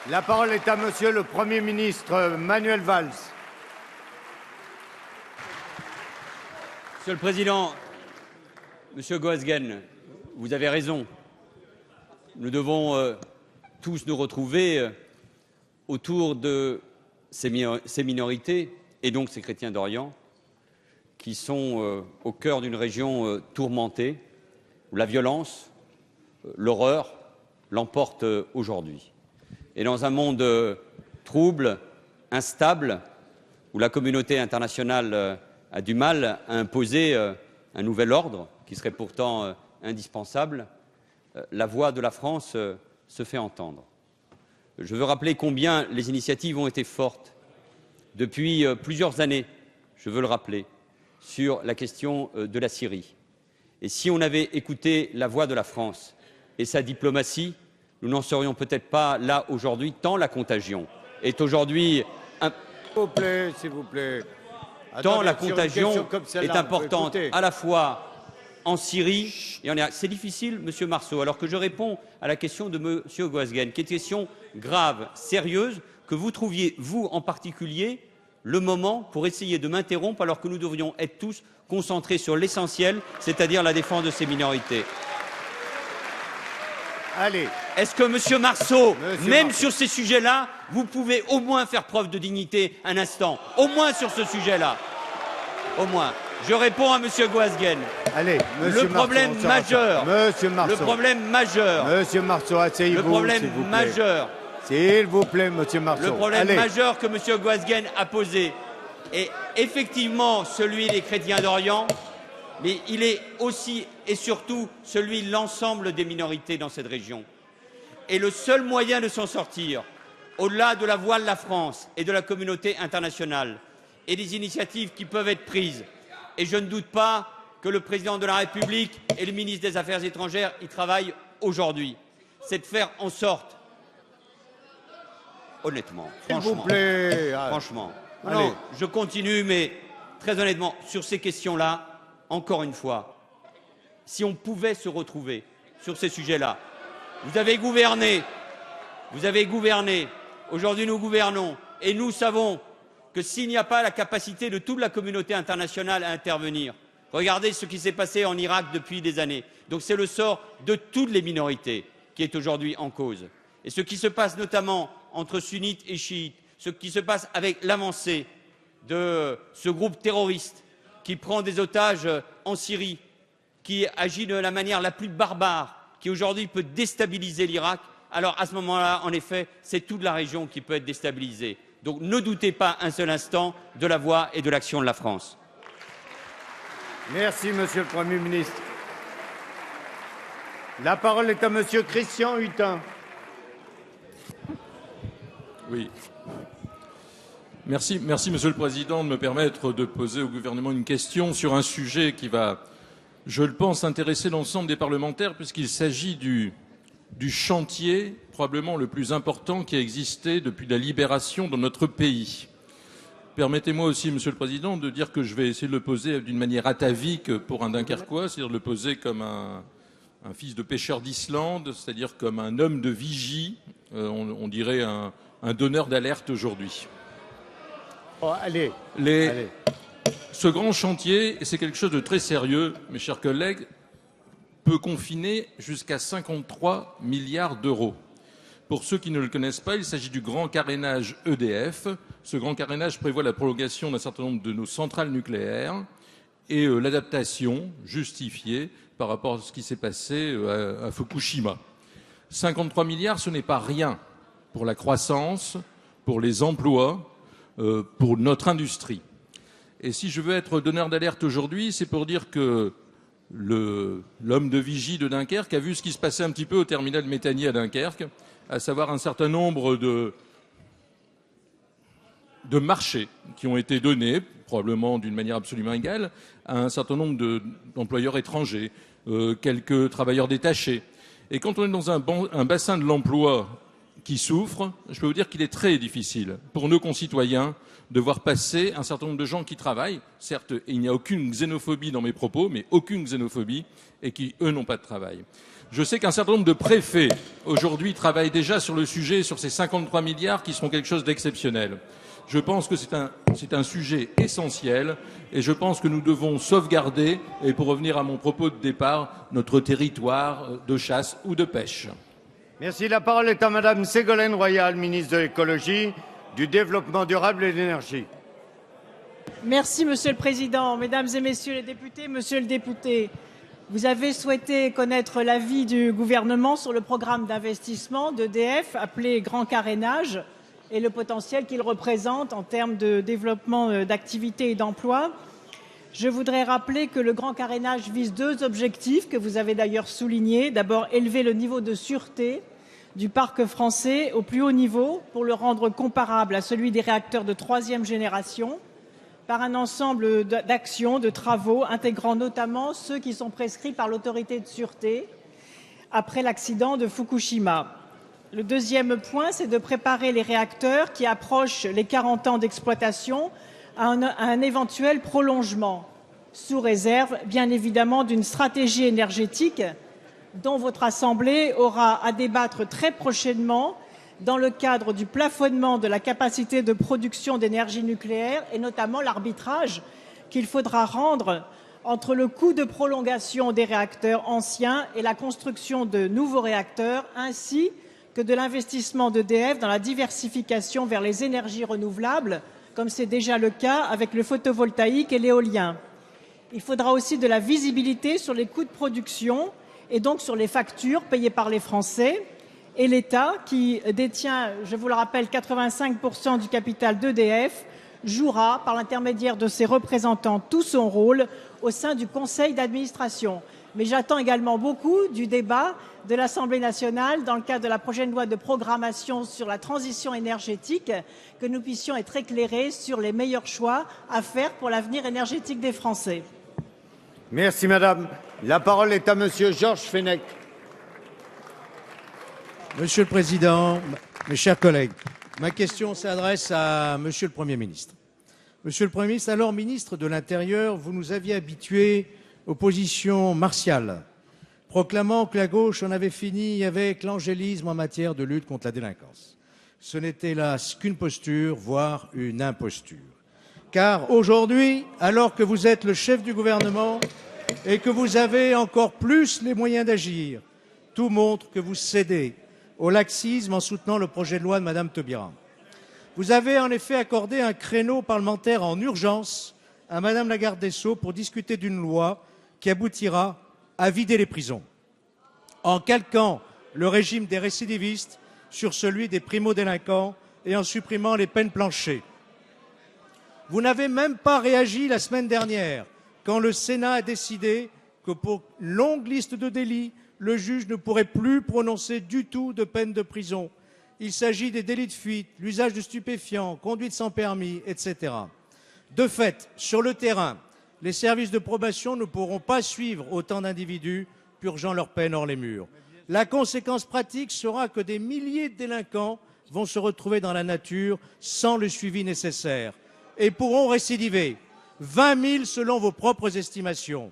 A: La parole est à monsieur le Premier ministre Manuel Valls.
C: Monsieur le Président, monsieur Goasguen, vous avez raison. Nous devons tous nous retrouver autour de ces minorités et donc ces chrétiens d'Orient qui sont au cœur d'une région tourmentée, où la violence, l'horreur l'emportent aujourd'hui. Et dans un monde trouble, instable, où la communauté internationale a du mal à imposer un nouvel ordre qui serait pourtant indispensable, la voix de la France se fait entendre. Je veux rappeler combien les initiatives ont été fortes depuis plusieurs années, je veux le rappeler, sur la question de la Syrie. Et si on avait écouté la voix de la France et sa diplomatie, nous n'en serions peut-être pas là aujourd'hui, tant la contagion est aujourd'hui...
A: S'il vous plaît.
C: Tant
A: Attendez,
C: la contagion est importante
A: écoutez.
C: à la fois en Syrie et en Irak. C'est difficile, Monsieur Marceau, alors que je réponds à la question de Monsieur Goasguen, qui est une question grave, sérieuse, que vous trouviez, vous en particulier, le moment pour essayer de m'interrompre alors que nous devrions être tous concentrés sur l'essentiel, c'est-à-dire la défense de ces minorités.
A: Allez.
C: Est-ce que, Monsieur Marceau, même
A: Marceau.
C: sur ces sujets-là, vous pouvez au moins faire preuve de dignité un instant, au moins sur ce sujet-là, au moins. Je réponds à Monsieur Goasguen.
A: Allez, Monsieur
C: le problème
A: Marceau,
C: majeur,
A: Monsieur Marceau.
C: le problème majeur,
A: Monsieur Marceau, asseyez-vous.
C: le problème
A: s'il vous plaît.
C: majeur,
A: S'il vous plaît, Monsieur Marceau.
C: le problème
A: Allez.
C: majeur que Monsieur Goasguen a posé est effectivement celui des chrétiens d'Orient, mais il est aussi et surtout celui de l'ensemble des minorités dans cette région. Et le seul moyen de s'en sortir, au-delà de la voix de la France et de la communauté internationale, et des initiatives qui peuvent être prises, et je ne doute pas que le président de la République et le ministre des Affaires étrangères y travaillent aujourd'hui, c'est de faire en sorte, honnêtement,
A: S'il vous
C: franchement,
A: plaît.
C: franchement,
A: Allez.
C: non, je continue, mais très honnêtement, sur ces questions-là, encore une fois, si on pouvait se retrouver sur ces sujets-là, vous avez gouverné, aujourd'hui nous gouvernons, et nous savons que s'il n'y a pas la capacité de toute la communauté internationale à intervenir, regardez ce qui s'est passé en Irak depuis des années. Donc c'est le sort de toutes les minorités qui est aujourd'hui en cause. Et ce qui se passe notamment entre sunnites et chiites, ce qui se passe avec l'avancée de ce groupe terroriste qui prend des otages en Syrie, qui agit de la manière la plus barbare, qui aujourd'hui peut déstabiliser l'Irak, alors à ce moment-là, en effet, c'est toute la région qui peut être déstabilisée. Donc ne doutez pas un seul instant de la voix et de l'action de la France.
A: Merci, Monsieur le Premier ministre. La parole est à Monsieur Christian Hutin.
T: Oui. Merci, Monsieur le Président, de me permettre de poser au gouvernement une question sur un sujet qui va, je le pense, intéresser l'ensemble des parlementaires, puisqu'il s'agit du chantier probablement le plus important qui a existé depuis la libération dans notre pays. Permettez-moi aussi, Monsieur le Président, de dire que je vais essayer de le poser d'une manière atavique pour un Dunkerquois, c'est-à-dire de le poser comme un fils de pêcheur d'Islande, c'est-à-dire comme un homme de vigie, on dirait un donneur d'alerte aujourd'hui.
A: Oh, allez.
T: Ce grand chantier, c'est quelque chose de très sérieux, mes chers collègues, peut confiner jusqu'à 53 milliards d'euros. Pour ceux qui ne le connaissent pas, il s'agit du grand carénage EDF. Ce grand carénage prévoit la prolongation d'un certain nombre de nos centrales nucléaires et l'adaptation justifiée par rapport à ce qui s'est passé à Fukushima. 53 milliards, ce n'est pas rien pour la croissance, pour les emplois, pour notre industrie. Et si je veux être donneur d'alerte aujourd'hui, c'est pour dire que l'homme de vigie de Dunkerque a vu ce qui se passait un petit peu au terminal méthanier à Dunkerque, à savoir un certain nombre de marchés qui ont été donnés, probablement d'une manière absolument égale, à un certain nombre d'employeurs étrangers, quelques travailleurs détachés. Et quand on est dans un bassin de l'emploi qui souffre, je peux vous dire qu'il est très difficile pour nos concitoyens de voir passer un certain nombre de gens qui travaillent. Certes, il n'y a aucune xénophobie dans mes propos, mais aucune xénophobie, et qui, eux, n'ont pas de travail. Je sais qu'un certain nombre de préfets, aujourd'hui, travaillent déjà sur le sujet, sur ces 53 milliards qui seront quelque chose d'exceptionnel. Je pense que c'est un sujet essentiel, et je pense que nous devons sauvegarder, et pour revenir à mon propos de départ, notre territoire de chasse ou de pêche.
A: Merci. La parole est à Madame Ségolène Royal, ministre de l'Écologie, du Développement durable et de l'Énergie.
U: Merci, Monsieur le Président. Mesdames et Messieurs les députés, Monsieur le député, vous avez souhaité connaître l'avis du gouvernement sur le programme d'investissement d'EDF appelé Grand Carénage et le potentiel qu'ils représentent en termes de développement d'activité et d'emploi. Je voudrais rappeler que le grand carénage vise 2 objectifs que vous avez d'ailleurs soulignés. D'abord, élever le niveau de sûreté du parc français au plus haut niveau pour le rendre comparable à celui des réacteurs de 3e génération par un ensemble d'actions, de travaux intégrant notamment ceux qui sont prescrits par l'autorité de sûreté après l'accident de Fukushima. Le deuxième point, c'est de préparer les réacteurs qui approchent les 40 ans d'exploitation à un éventuel prolongement, sous réserve, bien évidemment, d'une stratégie énergétique dont votre Assemblée aura à débattre très prochainement dans le cadre du plafonnement de la capacité de production d'énergie nucléaire et notamment l'arbitrage qu'il faudra rendre entre le coût de prolongation des réacteurs anciens et la construction de nouveaux réacteurs, ainsi que de l'investissement d'EDF dans la diversification vers les énergies renouvelables, comme c'est déjà le cas avec le photovoltaïque et l'éolien. Il faudra aussi de la visibilité sur les coûts de production et donc sur les factures payées par les Français. Et l'État, qui détient, je vous le rappelle, 85% du capital d'EDF, jouera, par l'intermédiaire de ses représentants, tout son rôle au sein du conseil d'administration. Mais j'attends également beaucoup du débat de l'Assemblée nationale dans le cadre de la prochaine loi de programmation sur la transition énergétique, que nous puissions être éclairés sur les meilleurs choix à faire pour l'avenir énergétique des Français.
A: Merci madame. La parole est à monsieur Georges Fenech.
E: Monsieur le Président, mes chers collègues, ma question s'adresse à Monsieur le Premier ministre. Monsieur le Premier ministre, alors ministre de l'Intérieur, vous nous aviez habitués aux positions martiales, proclamant que la gauche en avait fini avec l'angélisme en matière de lutte contre la délinquance. Ce n'était hélas qu'une posture, voire une imposture. Car aujourd'hui, alors que vous êtes le chef du gouvernement et que vous avez encore plus les moyens d'agir, tout montre que vous cédez au laxisme en soutenant le projet de loi de Mme Taubira. Vous avez en effet accordé un créneau parlementaire en urgence à Mme la garde des Sceaux pour discuter d'une loi qui aboutira à vider les prisons, en calquant le régime des récidivistes sur celui des primo-délinquants et en supprimant les peines planchers. Vous n'avez même pas réagi la semaine dernière quand le Sénat a décidé que pour une longue liste de délits, le juge ne pourrait plus prononcer du tout de peine de prison. Il s'agit des délits de fuite, l'usage de stupéfiants, conduite sans permis, etc. De fait, sur le terrain, les services de probation ne pourront pas suivre autant d'individus purgeant leur peine hors les murs. La conséquence pratique sera que des milliers de délinquants vont se retrouver dans la nature sans le suivi nécessaire et pourront récidiver. 20 000 selon vos propres estimations.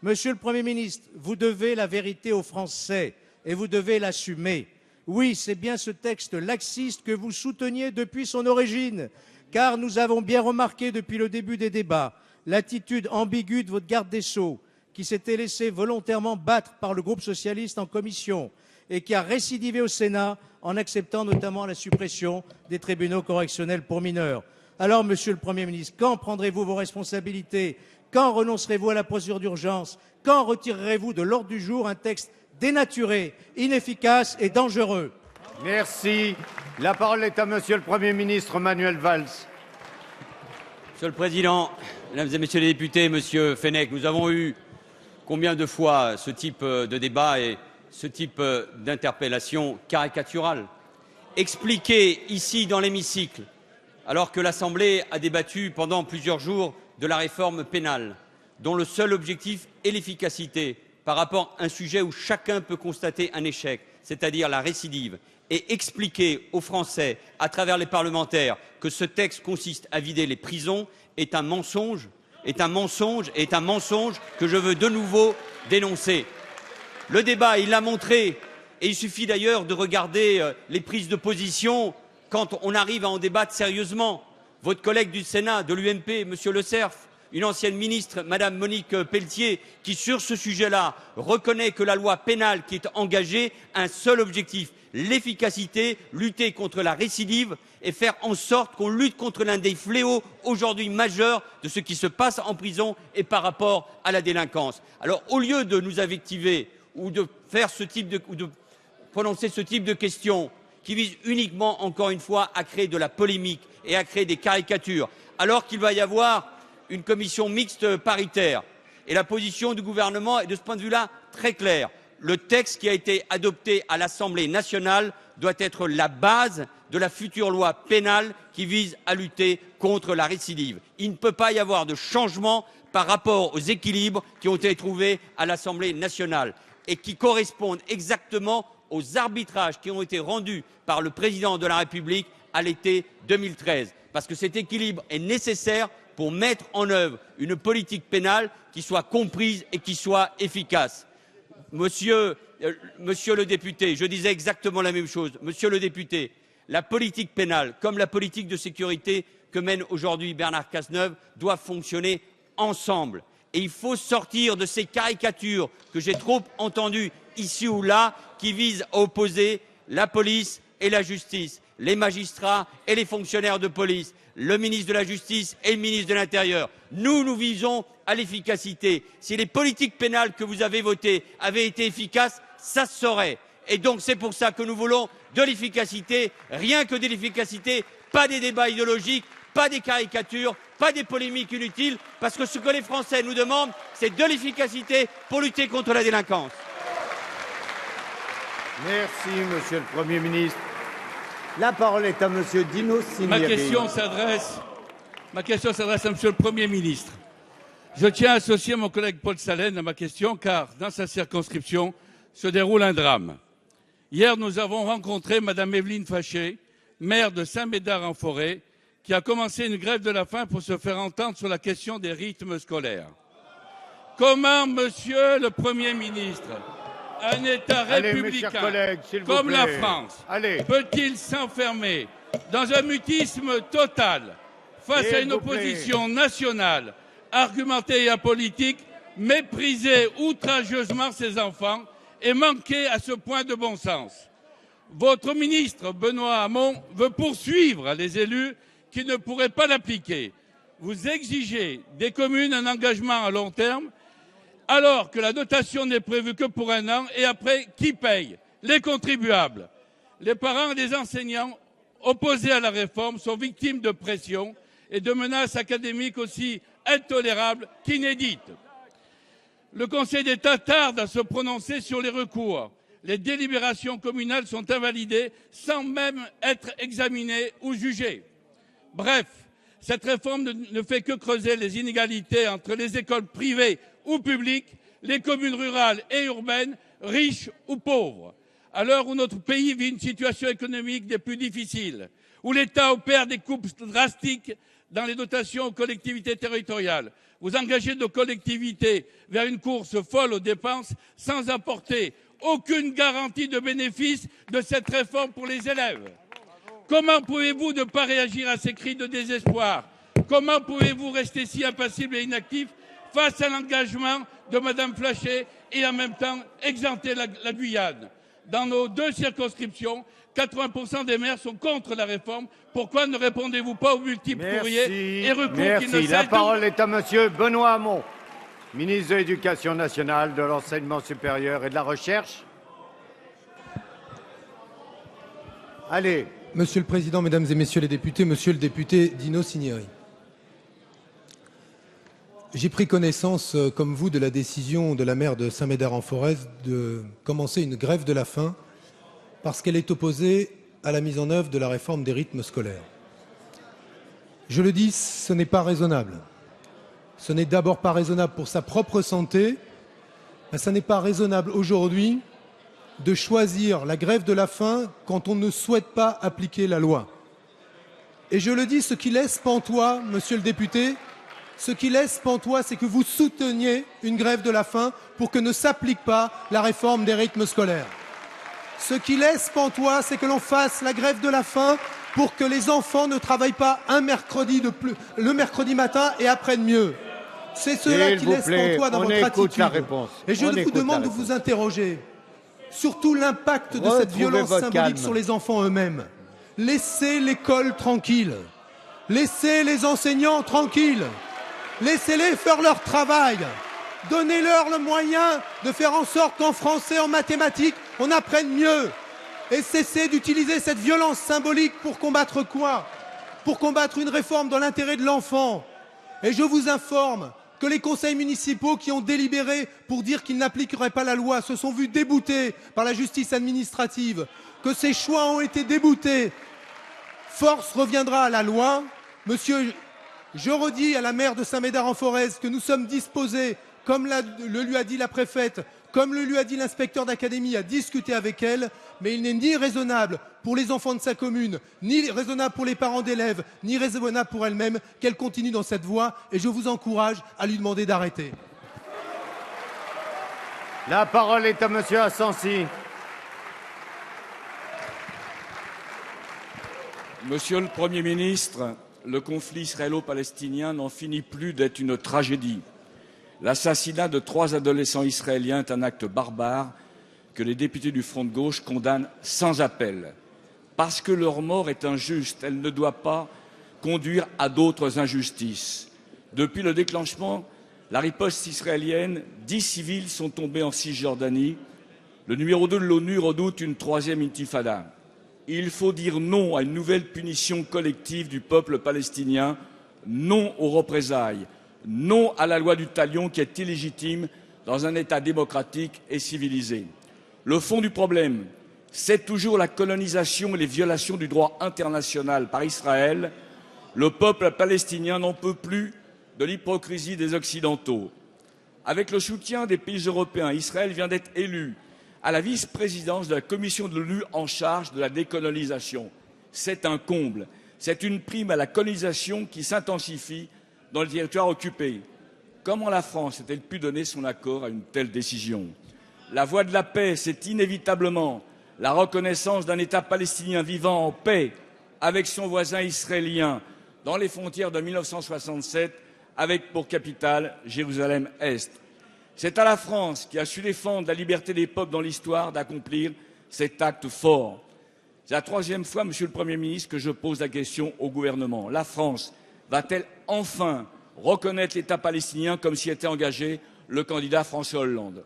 E: Monsieur le Premier ministre, vous devez la vérité aux Français et vous devez l'assumer. Oui, c'est bien ce texte laxiste que vous souteniez depuis son origine, car nous avons bien remarqué depuis le début des débats l'attitude ambiguë de votre garde des Sceaux, qui s'était laissé volontairement battre par le groupe socialiste en commission et qui a récidivé au Sénat en acceptant notamment la suppression des tribunaux correctionnels pour mineurs. Alors, Monsieur le Premier ministre, quand prendrez-vous vos responsabilités? Quand renoncerez-vous à la procédure d'urgence? Quand retirerez-vous de l'ordre du jour un texte dénaturé, inefficace et dangereux?
A: Merci. La parole est à Monsieur le Premier ministre Manuel Valls.
C: Monsieur le Président, Mesdames et Messieurs les députés, Monsieur Fenech, nous avons eu combien de fois ce type de débat et ce type d'interpellation caricaturale expliqué ici dans l'hémicycle, alors que l'Assemblée a débattu pendant plusieurs jours de la réforme pénale, dont le seul objectif est l'efficacité par rapport à un sujet où chacun peut constater un échec, c'est-à-dire la récidive, et expliquer aux Français, à travers les parlementaires, que ce texte consiste à vider les prisons est un mensonge, que je veux de nouveau dénoncer. Le débat, il l'a montré, et il suffit d'ailleurs de regarder les prises de position quand on arrive à en débattre sérieusement. Votre collègue du Sénat, de l'UMP, Monsieur Le Cerf, une ancienne ministre, Madame Monique Pelletier, qui sur ce sujet-là reconnaît que la loi pénale qui est engagée a un seul objectif, l'efficacité, lutter contre la récidive et faire en sorte qu'on lutte contre l'un des fléaux aujourd'hui majeurs de ce qui se passe en prison et par rapport à la délinquance. Alors au lieu de nous invectiver ou de faire ou de prononcer ce type de questions, qui vise uniquement, encore une fois, à créer de la polémique et à créer des caricatures, alors qu'il va y avoir une commission mixte paritaire. Et la position du gouvernement est de ce point de vue-là très claire. Le texte qui a été adopté à l'Assemblée nationale doit être la base de la future loi pénale qui vise à lutter contre la récidive. Il ne peut pas y avoir de changement par rapport aux équilibres qui ont été trouvés à l'Assemblée nationale et qui correspondent exactement aux arbitrages qui ont été rendus par le président de la République à l'été 2013. Parce que cet équilibre est nécessaire pour mettre en œuvre une politique pénale qui soit comprise et qui soit efficace. Monsieur le député, je disais exactement la même chose. Monsieur le député, la politique pénale, comme la politique de sécurité que mène aujourd'hui Bernard Cazeneuve, doit fonctionner ensemble. Et il faut sortir de ces caricatures que j'ai trop entendues ici ou là, qui visent à opposer la police et la justice, les magistrats et les fonctionnaires de police, le ministre de la Justice et le ministre de l'Intérieur. Nous visons à l'efficacité. Si les politiques pénales que vous avez votées avaient été efficaces, ça se saurait. Et donc c'est pour ça que nous voulons de l'efficacité, rien que de l'efficacité, pas des débats idéologiques, pas des caricatures, pas des polémiques inutiles, parce que ce que les Français nous demandent, c'est de l'efficacité pour lutter contre la délinquance.
A: Merci, Monsieur le Premier ministre. La parole est à Monsieur Dino Cinieri.
B: Ma question s'adresse à Monsieur le Premier ministre. Je tiens à associer mon collègue Paul Salen à ma question, car dans sa circonscription se déroule un drame. Hier, nous avons rencontré Madame Evelyne Faché, maire de Saint-Médard-en-Forêt, qui a commencé une grève de la faim pour se faire entendre sur la question des rythmes scolaires. Comment, Monsieur le Premier ministre, un État républicain comme la France peut-il s'enfermer dans un mutisme total face à une opposition nationale, argumentée et apolitique, mépriser outrageusement ses enfants et manquer à ce point de bon sens? Votre ministre, Benoît Hamon, veut poursuivre les élus qui ne pourraient pas l'appliquer. Vous exigez des communes un engagement à long terme, alors que la dotation n'est prévue que pour un an, et après, qui paye? Les contribuables. Les parents et les enseignants opposés à la réforme sont victimes de pressions et de menaces académiques aussi intolérables qu'inédites. Le Conseil d'État tarde à se prononcer sur les recours. Les délibérations communales sont invalidées sans même être examinées ou jugées. Bref, cette réforme ne fait que creuser les inégalités entre les écoles privées ou publiques, les communes rurales et urbaines, riches ou pauvres. À l'heure où notre pays vit une situation économique des plus difficiles, où l'État opère des coupes drastiques dans les dotations aux collectivités territoriales, vous engagez nos collectivités vers une course folle aux dépenses sans apporter aucune garantie de bénéfice de cette réforme pour les élèves. Comment pouvez-vous ne pas réagir à ces cris de désespoir? Comment pouvez-vous rester si impassible et inactif face à l'engagement de Mme Flachet et en même temps exempter la Guyane? Dans nos deux circonscriptions, 80% des maires sont contre la réforme. Pourquoi ne répondez-vous pas aux multiples courriers et recours qui ne cessent de...
A: La parole est à Monsieur Benoît Hamon, ministre de l'Éducation nationale, de l'Enseignement supérieur et de la Recherche. Allez.
E: Monsieur le Président, Mesdames et Messieurs les députés, Monsieur le député Dino Cinieri. J'ai pris connaissance, comme vous, de la décision de la maire de Saint-Médard-en-Forêt de commencer une grève de la faim parce qu'elle est opposée à la mise en œuvre de la réforme des rythmes scolaires. Je le dis, ce n'est pas raisonnable. Ce n'est d'abord pas raisonnable pour sa propre santé, mais ce n'est pas raisonnable aujourd'hui de choisir la grève de la faim quand on ne souhaite pas appliquer la loi. Et je le dis, ce qui laisse pantois, monsieur le député, ce qui laisse pantois, c'est que vous souteniez une grève de la faim pour que ne s'applique pas la réforme des rythmes scolaires. Ce qui laisse pantois, c'est que l'on fasse la grève de la faim pour que les enfants ne travaillent pas le mercredi matin et apprennent mieux. C'est cela qui laisse pantois dans votre attitude. Et je vous demande de vous interroger sur tout l'impact de cette violence symbolique sur les enfants eux-mêmes. Laissez l'école tranquille. Laissez les enseignants tranquilles. Laissez-les faire leur travail. Donnez-leur le moyen de faire en sorte qu'en français, en mathématiques, on apprenne mieux. Et cessez d'utiliser cette violence symbolique pour combattre quoi? Pour combattre une réforme dans l'intérêt de l'enfant. Et je vous informe que les conseils municipaux qui ont délibéré pour dire qu'ils n'appliqueraient pas la loi se sont vus déboutés par la justice administrative, que ces choix ont été déboutés. Force reviendra à la loi. Monsieur, je redis à la maire de Saint-Médard-en-Forez que nous sommes disposés, comme le lui a dit la préfète, comme le lui a dit l'inspecteur d'académie, à discuter avec elle, mais il n'est ni raisonnable pour les enfants de sa commune, ni raisonnable pour les parents d'élèves, ni raisonnable pour elle-même qu'elle continue dans cette voie, et je vous encourage à lui demander d'arrêter.
A: La parole est à monsieur Assensi.
D: Monsieur le Premier ministre, le conflit israélo-palestinien n'en finit plus d'être une tragédie. L'assassinat de 3 adolescents israéliens est un acte barbare que les députés du Front de gauche condamnent sans appel. Parce que leur mort est injuste, elle ne doit pas conduire à d'autres injustices. Depuis le déclenchement, la riposte israélienne, 10 civils sont tombés en Cisjordanie. Le numéro 2 de l'ONU redoute une 3e intifada. Il faut dire non à une nouvelle punition collective du peuple palestinien, non aux représailles, non à la loi du talion qui est illégitime dans un État démocratique et civilisé. Le fond du problème, c'est toujours la colonisation et les violations du droit international par Israël. Le peuple palestinien n'en peut plus de l'hypocrisie des Occidentaux. Avec le soutien des pays européens, Israël vient d'être élu à la vice-présidence de la Commission de l'ONU en charge de la décolonisation. C'est un comble. C'est une prime à la colonisation qui s'intensifie dans le territoire occupé. Comment la France a-t-elle pu donner son accord à une telle décision? La voie de la paix, c'est inévitablement la reconnaissance d'un État palestinien vivant en paix avec son voisin israélien dans les frontières de 1967, avec pour capitale Jérusalem-Est. C'est à la France, qui a su défendre la liberté des peuples dans l'histoire, d'accomplir cet acte fort. C'est la 3e fois, Monsieur le Premier ministre, que je pose la question au gouvernement. La France va-t-elle enfin reconnaître l'État palestinien comme s'y était engagé le candidat François Hollande?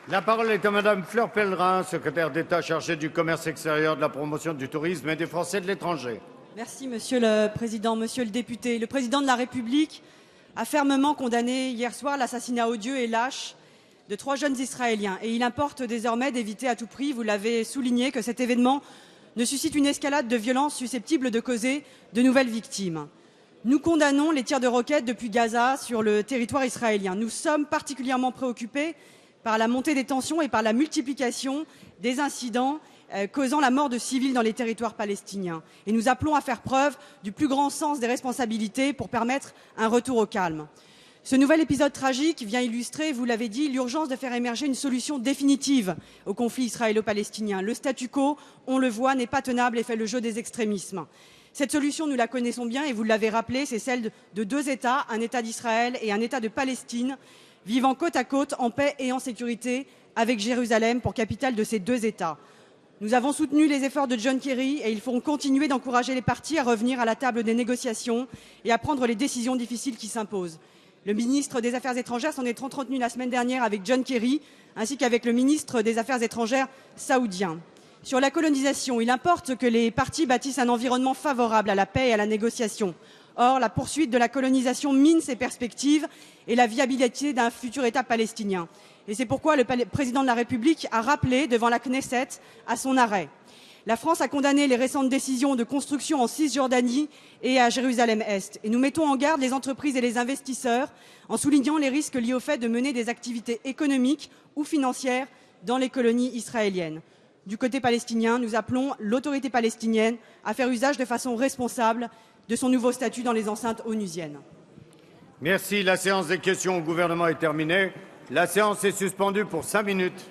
A: La parole est à madame Fleur Pellegrin, secrétaire d'État chargée du commerce extérieur, de la promotion du tourisme et des Français de l'étranger.
V: Merci Monsieur le Président. Monsieur le député, le Président de la République a fermement condamné hier soir l'assassinat odieux et lâche de 3 jeunes Israéliens. Et il importe désormais d'éviter à tout prix, vous l'avez souligné, que cet événement ne suscite une escalade de violence susceptible de causer de nouvelles victimes. Nous condamnons les tirs de roquettes depuis Gaza sur le territoire israélien. Nous sommes particulièrement préoccupés par la montée des tensions et par la multiplication des incidents causant la mort de civils dans les territoires palestiniens. Et nous appelons à faire preuve du plus grand sens des responsabilités pour permettre un retour au calme. Ce nouvel épisode tragique vient illustrer, vous l'avez dit, l'urgence de faire émerger une solution définitive au conflit israélo-palestinien. Le statu quo, on le voit, n'est pas tenable et fait le jeu des extrémismes. Cette solution, nous la connaissons bien et vous l'avez rappelé, c'est celle de 2 États, un État d'Israël et un État de Palestine, vivant côte à côte en paix et en sécurité, avec Jérusalem pour capitale de ces 2 États. Nous avons soutenu les efforts de John Kerry et il faut continuer d'encourager les parties à revenir à la table des négociations et à prendre les décisions difficiles qui s'imposent. Le ministre des Affaires étrangères s'en est entretenu la semaine dernière avec John Kerry, ainsi qu'avec le ministre des Affaires étrangères saoudien. Sur la colonisation, il importe que les parties bâtissent un environnement favorable à la paix et à la négociation. Or, la poursuite de la colonisation mine ces perspectives et la viabilité d'un futur État palestinien. Et c'est pourquoi le président de la République a rappelé devant la Knesset à son arrêt. La France a condamné les récentes décisions de construction en Cisjordanie et à Jérusalem-Est. Et nous mettons en garde les entreprises et les investisseurs en soulignant les risques liés au fait de mener des activités économiques ou financières dans les colonies israéliennes. Du côté palestinien, nous appelons l'autorité palestinienne à faire usage de façon responsable de son nouveau statut dans les enceintes onusiennes.
A: Merci. La séance des questions au gouvernement est terminée. La séance est suspendue pour 5 minutes.